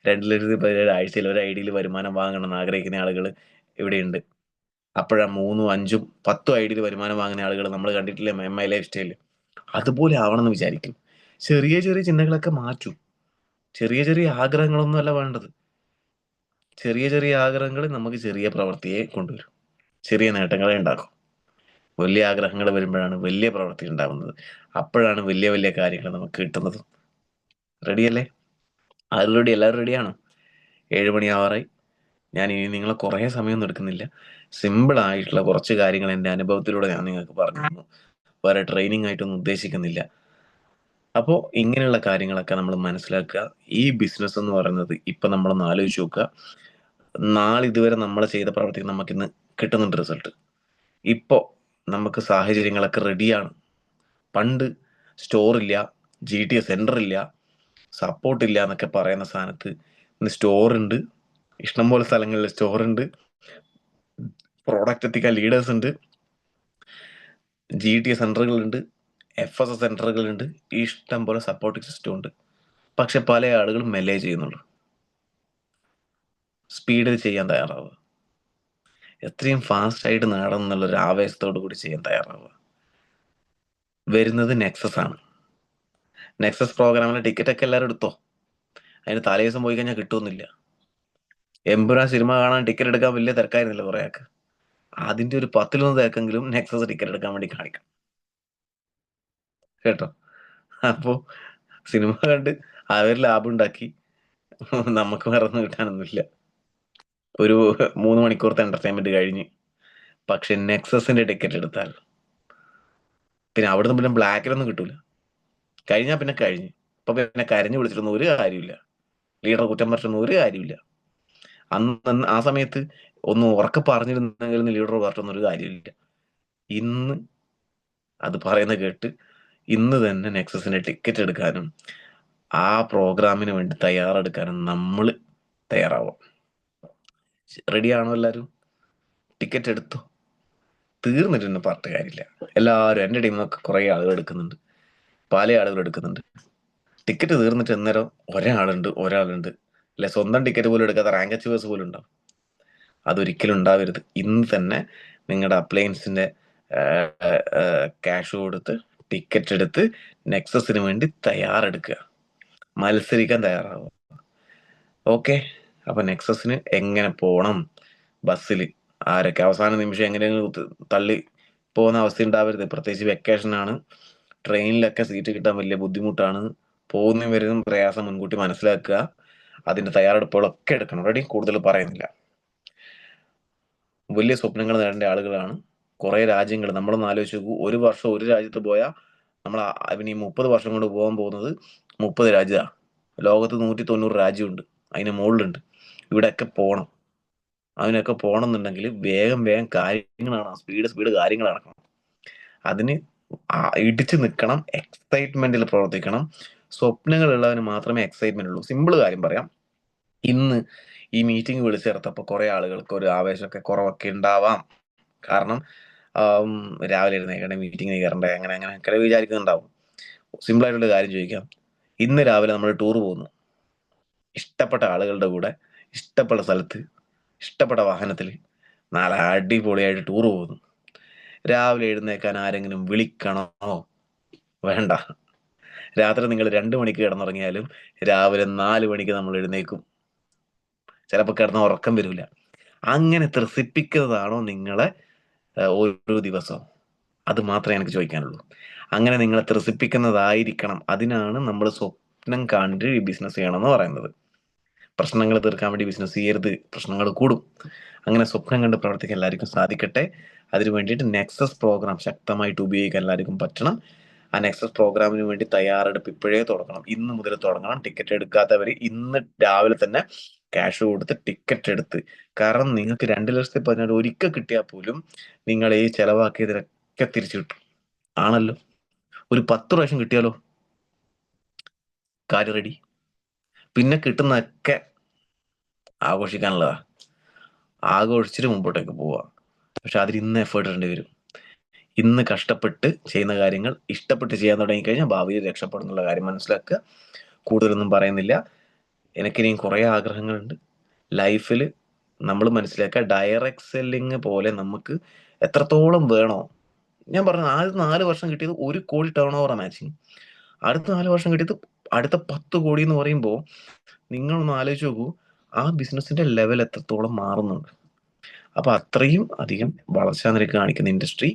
2,17,000 ആഴ്ചയിൽ ഒരു ഐഡിയിൽ വരുമാനം വാങ്ങണമെന്ന് ആഗ്രഹിക്കുന്ന ആളുകൾ ഇവിടെയുണ്ട്. അപ്പോഴാ 3, 5, 10 ഐഡിയിൽ വരുമാനം വാങ്ങുന്ന ആളുകൾ നമ്മൾ കണ്ടിട്ടില്ലേ MI ലൈഫ് സ്റ്റൈൽ. അതുപോലെ ആവണമെന്ന് വിചാരിക്കും. ചെറിയ ചെറിയ ചിന്തകളൊക്കെ മാറ്റൂ. ചെറിയ ചെറിയ ആഗ്രഹങ്ങളൊന്നും അല്ല വേണ്ടത്. ചെറിയ ചെറിയ ആഗ്രഹങ്ങൾ നമുക്ക് ചെറിയ പ്രവൃത്തിയെ കൊണ്ടുവരും, ചെറിയ നേട്ടങ്ങളെ ഉണ്ടാക്കും. വലിയ ആഗ്രഹങ്ങൾ വരുമ്പോഴാണ് വലിയ പ്രവൃത്തി ഉണ്ടാവുന്നത്. അപ്പോഴാണ് വലിയ വലിയ കാര്യങ്ങൾ നമുക്ക് കിട്ടുന്നത്. റെഡിയല്ലേ? എല്ലാവരും റെഡിയാണോ? 7 മണിയാവാറായി. ഞാൻ ഇനി നിങ്ങളെ കുറേ സമയമൊന്നും എടുക്കുന്നില്ല. സിമ്പിൾ ആയിട്ടുള്ള കുറച്ച് കാര്യങ്ങൾ എൻ്റെ അനുഭവത്തിലൂടെ ഞാൻ നിങ്ങൾക്ക് പറഞ്ഞു തന്നു. വേറെ ട്രെയിനിങ് ആയിട്ടൊന്നും ഉദ്ദേശിക്കുന്നില്ല. അപ്പോൾ ഇങ്ങനെയുള്ള കാര്യങ്ങളൊക്കെ നമ്മൾ മനസ്സിലാക്കുക. ഈ ബിസിനസ് എന്ന് പറയുന്നത് ഇപ്പം നമ്മളൊന്ന് ആലോചിച്ച് നോക്കുക. ഇതുവരെ നമ്മൾ ചെയ്ത പ്രവർത്തിക്ക് നമുക്കിന്ന് കിട്ടുന്നുണ്ട് റിസൾട്ട്. ഇപ്പോൾ നമുക്ക് സാഹചര്യങ്ങളൊക്കെ റെഡിയാണ്. പണ്ട് സ്റ്റോറില്ല, GTS സെൻറ്റർ ഇല്ല, സപ്പോർട്ടില്ല എന്നൊക്കെ പറയുന്ന സ്ഥാനത്ത് ഇന്ന് സ്റ്റോറുണ്ട്. ഇഷ്ടംപോലെ സ്ഥലങ്ങളിൽ സ്റ്റോറുണ്ട്, പ്രോഡക്റ്റ് എത്തിക്കാൻ ലീഡേഴ്സ് ഉണ്ട്, GTS സെൻറ്ററുകളുണ്ട്, FSS സെൻറ്ററുകളുണ്ട്, ഇഷ്ടം പോലെ സപ്പോർട്ടിംഗ് സിസ്റ്റം ഉണ്ട്. പക്ഷെ പല ആളുകളും മെല്ലെ ചെയ്യുന്നുള്ളൂ. സ്പീഡിൽ ചെയ്യാൻ തയ്യാറാവുക. എത്രയും ഫാസ്റ്റായിട്ട് നേടണം എന്നുള്ളൊരു ആവേശത്തോടു കൂടി ചെയ്യാൻ തയ്യാറാവുക. വരുന്നത് നെക്സസ് ആണ്. നെക്സസ് പ്രോഗ്രാമിലെ ടിക്കറ്റൊക്കെ എല്ലാവരും എടുത്തോ. അതിന് തലേ ദിവസം പോയി കഴിഞ്ഞാൽ കിട്ടുമെന്നില്ല. എമ്പുരാൻ സിനിമ കാണാൻ ടിക്കറ്റ് എടുക്കാൻ വലിയ തിരക്കായിരുന്നില്ല കുറേയൊക്കെ. അതിന്റെ ഒരു 10-1 തിരക്കെങ്കിലും നെക്സസ് ടിക്കറ്റ് എടുക്കാൻ വേണ്ടി കാണിക്കണം കേട്ടോ. അപ്പോൾ സിനിമ കണ്ട് അവർ ലാഭം ഉണ്ടാക്കി നമുക്ക് മറന്നു കിട്ടാനൊന്നുമില്ല. ഒരു 3 മണിക്കൂറത്തെ എന്റർടൈൻമെന്റ് കഴിഞ്ഞ്. പക്ഷെ നെക്സസിന്റെ ടിക്കറ്റ് എടുത്താൽ പിന്നെ അവിടുന്ന് പിന്നെ ബ്ലാക്കിലൊന്നും കിട്ടൂല. കഴിഞ്ഞാൽ പിന്നെ കഴിഞ്ഞ്. ഇപ്പൊ പിന്നെ കരഞ്ഞു വിളിച്ചിട്ടൊന്നും ഒരു കാര്യമില്ല. ലീഡർ കുറ്റം പറഞ്ഞിട്ടൊന്നും ഒരു കാര്യമില്ല. അന്ന് ആ സമയത്ത് ഒന്ന് ഉറക്കെ പറഞ്ഞിരുന്നെങ്കിൽ ലീഡർ പറഞ്ഞിട്ടൊന്നും ഒരു കാര്യമില്ല. ഇന്ന് അത് പറയുന്നത് കേട്ട് ഇന്ന് തന്നെ നെക്സസിന്റെ ടിക്കറ്റ് എടുക്കാനും ആ പ്രോഗ്രാമിന് വേണ്ടി തയ്യാറെടുക്കാനും നമ്മൾ തയ്യാറാവാം. റെഡിയാണോ എല്ലാവരും? ടിക്കറ്റ് എടുത്തോ. തീർന്നിട്ടൊന്നും പറഞ്ഞിട്ട് കാര്യമില്ല. എല്ലാവരും എൻ്റെ ടീമിൽ നിന്നൊക്കെ കുറേ ആളുകൾ എടുക്കുന്നുണ്ട്, പല ആളുകൾ എടുക്കുന്നുണ്ട്. ടിക്കറ്റ് തീർന്നിട്ട് അന്നേരം ഒരാളുണ്ട് അല്ലെ, സ്വന്തം ടിക്കറ്റ് പോലും എടുക്കാത്ത റാങ്ക് അച്ചീവേഴ്സ് പോലും ഉണ്ടാവും. അതൊരിക്കലും ഉണ്ടാവരുത്. ഇന്ന് തന്നെ നിങ്ങളുടെ അപ്ലയൻസിന്റെ ക്യാഷ് കൊടുത്ത് ടിക്കറ്റ് എടുത്ത് നെക്സസിന് വേണ്ടി തയ്യാറെടുക്കുക, മത്സരിക്കാൻ തയ്യാറാവുക. ഓക്കെ. അപ്പൊ നെക്സസിന് എങ്ങനെ പോണം, ബസ്സിൽ ആരൊക്കെ അവസാന നിമിഷം എങ്ങനെയെങ്കിലും തള്ളി പോകുന്ന അവസ്ഥ ഉണ്ടാവരുത്. പ്രത്യേകിച്ച് വെക്കേഷനാണ്. ട്രെയിനിലൊക്കെ സീറ്റ് കിട്ടാൻ വലിയ ബുദ്ധിമുട്ടാണ്. പോകുന്നതും വരുന്നതും പ്രയാസം മുൻകൂട്ടി മനസ്സിലാക്കുക. അതിന്റെ തയ്യാറെടുപ്പുകളൊക്കെ എടുക്കണം. റെഡി? കൂടുതൽ പറയുന്നില്ല. വലിയ സ്വപ്നങ്ങൾ നേടേണ്ട ആളുകളാണ്. കുറേ രാജ്യങ്ങൾ നമ്മളൊന്ന് ആലോചിച്ച് നോക്കൂ. ഒരു വർഷം ഒരു രാജ്യത്ത് പോയാൽ നമ്മൾ ഇനി 30 വർഷം കൊണ്ട് പോകാൻ പോകുന്നത് 30 രാജ്യമാണ്. ലോകത്ത് 190 രാജ്യമുണ്ട്, അതിന് മുകളിലുണ്ട്. ഇവിടെയൊക്കെ പോകണം. അതിനൊക്കെ പോകണം എന്നുണ്ടെങ്കിൽ വേഗം വേഗം കാര്യങ്ങളാണ്, സ്പീഡ് കാര്യങ്ങൾ നടക്കണം. അതിന് ഇടിച്ചു നിൽക്കണം, എക്സൈറ്റ്മെന്റിൽ പ്രവർത്തിക്കണം. സ്വപ്നങ്ങളുള്ളവന് മാത്രമേ എക്സൈറ്റ്മെന്റ് ഉള്ളൂ. സിമ്പിൾ കാര്യം പറയാം. ഇന്ന് ഈ മീറ്റിംഗ് വിളിച്ചു ചേർത്തപ്പോൾ കുറെ ആളുകൾക്ക് ഒരു ആവേശമൊക്കെ കുറവൊക്കെ ഉണ്ടാവാം. കാരണം രാവിലെ എഴുന്നേക്കണ്ടേ, മീറ്റിംഗിന് കയറണ്ടേ, അങ്ങനെ അങ്ങനെയൊക്കെ വിചാരിക്കുന്നുണ്ടാവും. സിമ്പിൾ ആയിട്ടുള്ള കാര്യം ചോദിക്കാം. ഇന്ന് രാവിലെ നമ്മൾ ടൂർ പോകുന്നു, ഇഷ്ടപ്പെട്ട ആളുകളുടെ കൂടെ, ഇഷ്ടപ്പെട്ട സ്ഥലത്ത്, ഇഷ്ടപ്പെട്ട വാഹനത്തിൽ നാളെ അടിപൊളിയായിട്ട് ടൂർ പോകുന്നു. രാവിലെ എഴുന്നേക്കാൻ ആരെങ്കിലും വിളിക്കണോ? വേണ്ട. രാത്രി നിങ്ങൾ 2 മണിക്ക് കിടന്നുറങ്ങിയാലും രാവിലെ 4 മണിക്ക് നമ്മൾ എഴുന്നേക്കും. ചിലപ്പോൾ കിടന്ന ഉറക്കം വരില്ല. അങ്ങനെ ത്രസിപ്പിക്കുന്നതാണോ നിങ്ങളെ ഓരോ ദിവസവും? അത് മാത്രമേ എനിക്ക് ചോദിക്കാനുള്ളൂ. അങ്ങനെ നിങ്ങളെ ത്രസിപ്പിക്കുന്നതായിരിക്കണം. അതിനാണ് നമ്മൾ സ്വപ്നം കണ്ട് ഈ ബിസിനസ് ചെയ്യണമെന്ന് പറയുന്നത്. പ്രശ്നങ്ങൾ തീർക്കാൻ വേണ്ടി ബിസിനസ് ചെയ്യരുത്, പ്രശ്നങ്ങൾ കൂടും. അങ്ങനെ സ്വപ്നം കണ്ട് പ്രവർത്തിക്കാൻ എല്ലാവർക്കും സാധിക്കട്ടെ. അതിനു വേണ്ടിയിട്ട് നെക്സസ് പ്രോഗ്രാം ശക്തമായിട്ട് ഉപയോഗിക്കാൻ എല്ലാവർക്കും പറ്റണം. ആ നെക്സസ് പ്രോഗ്രാമിന് വേണ്ടി തയ്യാറെടുപ്പ് ഇപ്പോഴേ തുടങ്ങണം. ഇന്ന് മുതൽ തുടങ്ങണം. ടിക്കറ്റ് എടുക്കാത്തവർ ഇന്ന് രാവിലെ തന്നെ ക്യാഷ് കൊടുത്ത് ടിക്കറ്റ് എടുത്ത്. കാരണം നിങ്ങൾക്ക് 2,14,000 ഒരിക്കൽ കിട്ടിയാൽ പോലും നിങ്ങൾ ഈ ചെലവാക്കിയതിനൊക്കെ തിരിച്ചു കിട്ടും. ആണല്ലോ. ഒരു 10 പ്രാവശ്യം കിട്ടിയാലോ കാര്യം റെഡി. പിന്നെ കിട്ടുന്നതൊക്കെ ആഘോഷിക്കാനുള്ളതാ. ആഘോഷിച്ചിട്ട് മുമ്പോട്ടേക്ക് പോവുക. പക്ഷെ അതിൽ ഇന്ന് എഫേർട്ട് ഇടേണ്ടി വരും. ഇന്ന് കഷ്ടപ്പെട്ട് ചെയ്യുന്ന കാര്യങ്ങൾ ഇഷ്ടപ്പെട്ട് ചെയ്യാൻ തുടങ്ങിക്കഴിഞ്ഞാൽ ഭാവിയിൽ രക്ഷപ്പെടുന്നുള്ള കാര്യം മനസ്സിലാക്കുക. കൂടുതലൊന്നും പറയുന്നില്ല. എനിക്കിനിയും കുറേ ആഗ്രഹങ്ങളുണ്ട് ലൈഫിൽ. നമ്മൾ മനസ്സിലാക്കുക, ഡയറക്റ്റ് സെല്ലിങ് പോലെ നമുക്ക് എത്രത്തോളം വേണോ. ഞാൻ പറഞ്ഞു, ആദ്യത്തെ 4 വർഷം കിട്ടിയത് 1 കോടി ടേൺ ഓവറാണ് മാച്ചിങ്. അടുത്ത 4 വർഷം കിട്ടിയത് അടുത്ത 10 കോടി എന്ന് പറയുമ്പോൾ നിങ്ങളൊന്ന് ആലോചിച്ച് നോക്കൂ, ആ ബിസിനസിന്റെ ലെവൽ എത്രത്തോളം മാറുന്നുണ്ട്. അപ്പൊ അത്രയും അധികം വളർച്ചാ നിരക്ക് കാണിക്കുന്ന ഇൻഡസ്ട്രി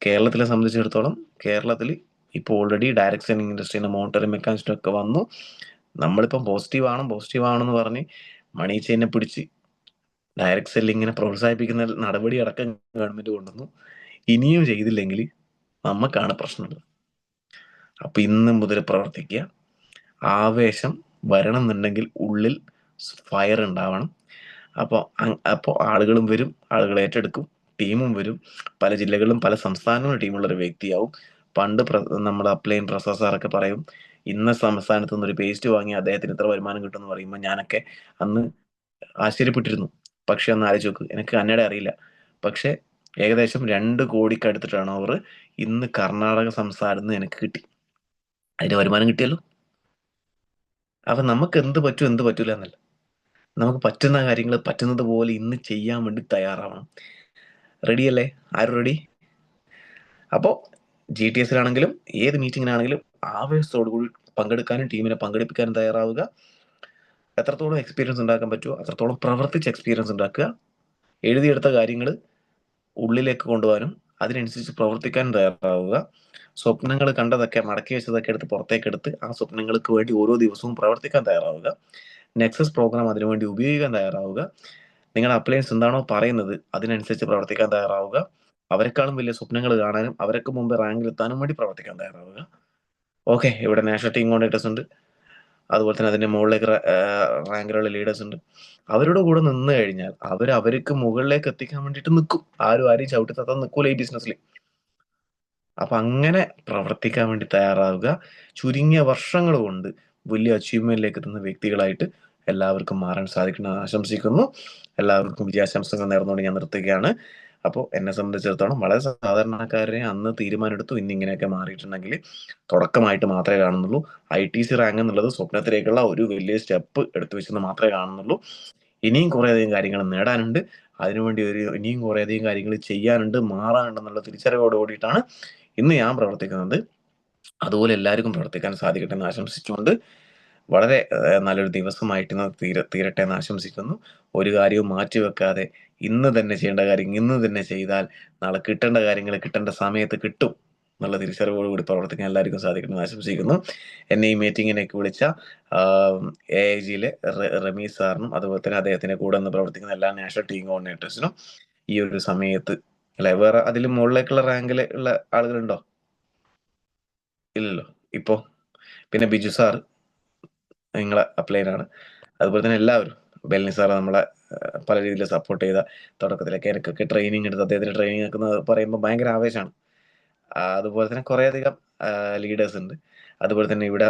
കേരളത്തിലെ സംബന്ധിച്ചിടത്തോളം. കേരളത്തിൽ ഇപ്പോൾ ഓൾറെഡി ഡയറക്റ്റ് സെല്ലിംഗ് ഇൻഡസ്ട്രീൻ്റെ മോണിറ്ററിംഗ് മെക്കാനിസം ഒക്കെ വന്നു. നമ്മളിപ്പം പോസിറ്റീവ് ആണെന്ന് പറഞ്ഞ് മണി ചെയിനെ പിടിച്ച് ഡയറക്റ്റ് സെല്ലിങ്ങിനെ പ്രോത്സാഹിപ്പിക്കുന്ന നടപടി അടക്കം ഗവൺമെന്റ് കൊണ്ടുവന്നു. ഇനിയും ചെയ്തില്ലെങ്കിൽ നമുക്കാണ് പ്രശ്നമുള്ളത്. അപ്പൊ ഇന്ന് മുതൽ പ്രവർത്തിക്കുക. ആവേശം വരണം എന്നുണ്ടെങ്കിൽ ഉള്ളിൽ ഫയർ ഉണ്ടാവണം. അപ്പോൾ ആളുകളും വരും, ആളുകൾ ഏറ്റെടുക്കും, ടീമും വരും. പല ജില്ലകളിലും പല സംസ്ഥാനങ്ങളിലും ടീമുള്ള ഒരു വ്യക്തിയാവും. പണ്ട് നമ്മൾ അപ്ലൈൻ പ്രൊഫസറൊക്കെ പറയും, ഇന്ന സംസ്ഥാനത്ത് നിന്ന് ഒരു പേസ്റ്റ് വാങ്ങി അദ്ദേഹത്തിന് ഇത്ര വരുമാനം കിട്ടുമെന്ന് പറയുമ്പോൾ ഞാനൊക്കെ അന്ന് ആശ്ചര്യപ്പെട്ടിരുന്നു. പക്ഷെ ഒന്ന് ആലോചിച്ച് നോക്ക്, എനിക്ക് കന്നഡ അറിയില്ല, പക്ഷെ ഏകദേശം 2 കോടിക്ക് അടുത്ത് ടേൺ ഓവർ ഇന്ന് കർണാടക സംസ്ഥാനത്ത് നിന്ന് എനിക്ക് കിട്ടി. അതിന്റെ വരുമാനം കിട്ടിയല്ലോ. അപ്പൊ നമുക്ക് എന്ത് പറ്റും എന്ത് പറ്റൂല എന്നല്ല, നമുക്ക് പറ്റുന്ന കാര്യങ്ങൾ പറ്റുന്നത് പോലെ ഇന്ന് ചെയ്യാൻ വേണ്ടി തയ്യാറാവണം. റെഡിയല്ലേ? ആരും റെഡി? അപ്പോൾ GTSലാണെങ്കിലും ഏത് മീറ്റിങ്ങിനാണെങ്കിലും ആവേശത്തോടു കൂടി പങ്കെടുക്കാനും ടീമിനെ പങ്കെടുപ്പിക്കാനും തയ്യാറാവുക. എത്രത്തോളം എക്സ്പീരിയൻസ് ഉണ്ടാക്കാൻ പറ്റുമോ അത്രത്തോളം പ്രവർത്തിച്ച് എക്സ്പീരിയൻസ് ഉണ്ടാക്കുക. എഴുതിയെടുത്ത കാര്യങ്ങൾ ഉള്ളിലേക്ക് കൊണ്ടുപോകാനും അതിനനുസരിച്ച് പ്രവർത്തിക്കാനും തയ്യാറാവുക. സ്വപ്നങ്ങൾ കണ്ടതൊക്കെ മടക്കി വെച്ചതൊക്കെ എടുത്ത് പുറത്തേക്ക് എടുത്ത് ആ സ്വപ്നങ്ങൾക്ക് വേണ്ടി ഓരോ ദിവസവും പ്രവർത്തിക്കാൻ തയ്യാറാവുക. നെക്സസ് പ്രോഗ്രാം അതിനുവേണ്ടി ഉപയോഗിക്കാൻ തയ്യാറാവുക. നിങ്ങളുടെ അപ്ലയൻസ് എന്താണോ പറയുന്നത് അതിനനുസരിച്ച് പ്രവർത്തിക്കാൻ തയ്യാറാവുക. അവരെക്കാളും വലിയ സ്വപ്നങ്ങൾ കാണാനും അവർക്ക് മുമ്പ് റാങ്കിൽ എത്താനും വേണ്ടി പ്രവർത്തിക്കാൻ തയ്യാറാവുക. ഓക്കെ, ഇവിടെ നാഷണൽ ടീം കോർഡിനേറ്റേഴ്സ് ഉണ്ട്, അതുപോലെ തന്നെ അതിന്റെ മുകളിലേക്ക് റാങ്കിലുള്ള ലീഡേഴ്സ് ഉണ്ട്. അവരുടെ കൂടെ നിന്ന് കഴിഞ്ഞാൽ അവർക്ക് മുകളിലേക്ക് എത്തിക്കാൻ വേണ്ടിയിട്ട് നിൽക്കും. ആരും ചവിട്ടി തത്താൻ നിൽക്കൂല ഈ ബിസിനസ്സിൽ. അപ്പൊ അങ്ങനെ പ്രവർത്തിക്കാൻ വേണ്ടി തയ്യാറാവുക. ചുരുങ്ങിയ വർഷങ്ങൾ കൊണ്ട് വലിയ അച്ചീവ്മെന്റിലേക്ക് എത്തുന്ന വ്യക്തികളായിട്ട് എല്ലാവർക്കും മാറാൻ സാധിക്കണമെന്ന് ആശംസിക്കുന്നു. എല്ലാവർക്കും വിജയാശംസകൾ നേർന്നുകൊണ്ട് ഞാൻ നിർത്തുകയാണ്. അപ്പോൾ എന്നെ സംബന്ധിച്ചിടത്തോളം വളരെ സാധാരണക്കാരെ അന്ന് തീരുമാനമെടുത്തു, ഇന്നിങ്ങനെയൊക്കെ മാറിയിട്ടുണ്ടെങ്കിൽ തുടക്കമായിട്ട് മാത്രമേ കാണുന്നുള്ളൂ. ITC റാങ്ക് എന്നുള്ളത് സ്വപ്നത്തിലേക്കുള്ള ഒരു വലിയ സ്റ്റെപ്പ് എടുത്തു വെച്ചെന്ന് മാത്രമേ കാണുന്നുള്ളൂ. ഇനിയും കുറേയധികം കാര്യങ്ങൾ നേടാനുണ്ട്. അതിനുവേണ്ടി ഇനിയും കുറേയധികം കാര്യങ്ങൾ ചെയ്യാനുണ്ട്, മാറാനുണ്ടെന്നുള്ള തിരിച്ചറിവോട് കൂടിയിട്ടാണ് ഇന്ന് ഞാൻ പ്രവർത്തിക്കുന്നത്. അതുപോലെ എല്ലാവർക്കും പ്രവർത്തിക്കാൻ സാധിക്കട്ടെ എന്ന് ആശംസിച്ചുകൊണ്ട് വളരെ നല്ലൊരു ദിവസമായിട്ട് ഇന്ന് തീരട്ടെ എന്ന് ആശംസിക്കുന്നു. ഒരു കാര്യവും മാറ്റിവെക്കാതെ ഇന്ന് തന്നെ ചെയ്യേണ്ട കാര്യം ഇന്ന് തന്നെ ചെയ്താൽ നാളെ കിട്ടേണ്ട കാര്യങ്ങൾ കിട്ടേണ്ട സമയത്ത് കിട്ടും എന്നുള്ള തിരിച്ചറിവോടുകൂടി പ്രവർത്തിക്കാൻ എല്ലാവർക്കും സാധിക്കണമെന്ന് ആശംസിക്കുന്നു. എന്നെ ഈ മീറ്റിങ്ങിനേക്ക് വിളിച്ച AIGയിലെ റമീസ് സാറിനും അതുപോലെ തന്നെ അദ്ദേഹത്തിന്റെ കൂടെ നിന്ന് പ്രവർത്തിക്കുന്ന എല്ലാ നാഷണൽ ടീം കോർഡിനേറ്റേഴ്സിനും ഈ ഒരു സമയത്ത് അല്ലെ? വേറെ അതിലും മുകളിലേക്കുള്ള റാങ്കിൽ ഉള്ള ആളുകളുണ്ടോ? ഇല്ലല്ലോ. ഇപ്പോ പിന്നെ ബിജു സാർ നിങ്ങളെ അപ്ലൈനാണ്. അതുപോലെ തന്നെ എല്ലാവരും ബെൽനി സാറ് നമ്മളെ പല രീതിയിൽ സപ്പോർട്ട് ചെയ്ത തുടക്കത്തിലൊക്കെ എനിക്കൊക്കെ ട്രെയിനിങ് എടുത്ത് അദ്ദേഹത്തിന് ട്രെയിനിങ് എടുക്കുന്നത് പറയുമ്പോൾ ഭയങ്കര ആവേശമാണ്. അതുപോലെ തന്നെ കുറേയധികം ലീഡേഴ്സ് ഉണ്ട്. അതുപോലെ തന്നെ ഇവിടെ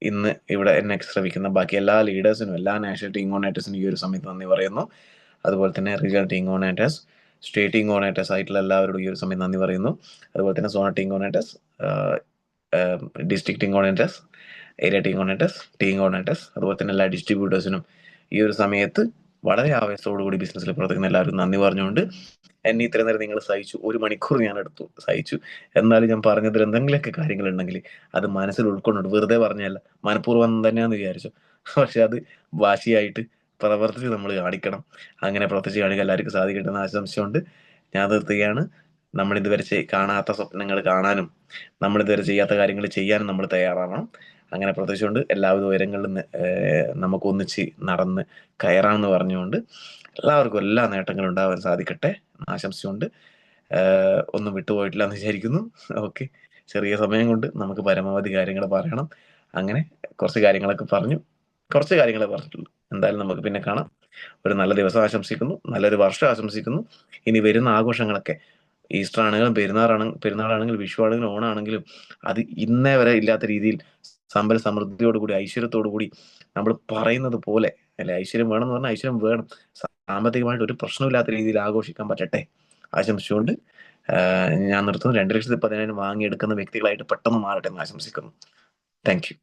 ഇന്ന് ഇവിടെ എന്നെ ശ്രമിക്കുന്ന ബാക്കി എല്ലാ ലീഡേഴ്സിനും, എല്ലാ നാഷണൽ ടീം കോർഡിനേറ്റേഴ്സിനും ഈ ഒരു സമയത്ത് നന്ദി പറയുന്നു. അതുപോലെ തന്നെ regional team coordinators, state team coordinators ആയിട്ടുള്ള എല്ലാവരോടും ഈ ഒരു സമയത്ത് നന്ദി പറയുന്നു. അതുപോലെ തന്നെ zonal team coordinators, district team coordinators, area team coordinators, അതുപോലെ തന്നെ എല്ലാ ഡിസ്ട്രിബ്യൂട്ടേഴ്സിനും ഈ ഒരു സമയത്ത് വളരെ ആവേശത്തോടുകൂടി ബിസിനസ്സിൽ പ്രവർത്തിക്കുന്ന എല്ലാവരും നന്ദി പറഞ്ഞുകൊണ്ട്, എന്നെ ഇത്രയും നേരം നിങ്ങൾ സഹിച്ചു. 1 മണിക്കൂർ ഞാൻ എടുത്തു സഹിച്ചു. എന്നാലും ഞാൻ പറഞ്ഞതിൽ എന്തെങ്കിലുമൊക്കെ കാര്യങ്ങളുണ്ടെങ്കിൽ അത് മനസ്സിൽ ഉൾക്കൊണ്ടിട്ട് വെറുതെ പറഞ്ഞല്ല, മനഃപൂർവ്വം തന്നെയാന്ന് വിചാരിച്ചു. പക്ഷെ അത് വാശിയായിട്ട് പ്രവർത്തിച്ച് നമ്മൾ കാണിക്കണം. അങ്ങനെ പ്രവർത്തിച്ച് കാണിക്കാൻ എല്ലാവർക്കും സാധിക്കട്ടെ എന്ന് ആശംസിച്ചുകൊണ്ട് ഞാൻ നിർത്തുകയാണ്. നമ്മൾ ഇതുവരെ കാണാത്ത സ്വപ്നങ്ങൾ കാണാനും നമ്മൾ ഇതുവരെ ചെയ്യാത്ത കാര്യങ്ങൾ ചെയ്യാനും നമ്മൾ തയ്യാറാവണം. അങ്ങനെ പ്രവർത്തിച്ചുകൊണ്ട് എല്ലാവിധ ഉയരങ്ങളിലും നമുക്ക് ഒന്നിച്ച് നടന്ന് കയറാമെന്ന് പറഞ്ഞുകൊണ്ട് എല്ലാവർക്കും എല്ലാ നേട്ടങ്ങളും ഉണ്ടാവാൻ സാധിക്കട്ടെ എന്ന് ആശംസിച്ചുകൊണ്ട് ഒന്നും വിട്ടുപോയിട്ടില്ല എന്ന് വിചാരിക്കുന്നു. ഓക്കെ, ചെറിയ സമയം കൊണ്ട് നമുക്ക് പരമാവധി കാര്യങ്ങൾ പറയണം. അങ്ങനെ കുറച്ച് കാര്യങ്ങളൊക്കെ പറഞ്ഞു, കുറച്ച് കാര്യങ്ങളെ പറഞ്ഞിട്ടുള്ളൂ. എന്തായാലും നമുക്ക് പിന്നെ കാണാം. ഒരു നല്ല ദിവസം ആശംസിക്കുന്നു, നല്ലൊരു വർഷം ആശംസിക്കുന്നു. ഇനി വരുന്ന ആഘോഷങ്ങളൊക്കെ ഈസ്റ്റർ ആണെങ്കിലും പെരുന്നാളാണെങ്കിലും വിഷു ആണെങ്കിലും ഓണാണെങ്കിലും അത് ഇന്നേ വരെ ഇല്ലാത്ത രീതിയിൽ സമ്പൽ സമൃദ്ധിയോടുകൂടി ഐശ്വര്യത്തോടുകൂടി നമ്മൾ പറയുന്നത് പോലെ, അല്ലെ, ഐശ്വര്യം വേണം എന്ന് പറഞ്ഞാൽ ഐശ്വര്യം വേണം, സാമ്പത്തികമായിട്ട് ഒരു പ്രശ്നമില്ലാത്ത രീതിയിൽ ആഘോഷിക്കാൻ പറ്റട്ടെ ആശംസിച്ചുകൊണ്ട് ഞാൻ നിർത്തുന്നു. 2,10,000 വാങ്ങിയെടുക്കുന്ന വ്യക്തികളായിട്ട് പെട്ടെന്ന് മാറട്ടെ എന്ന് ആശംസിക്കുന്നു. Thank you.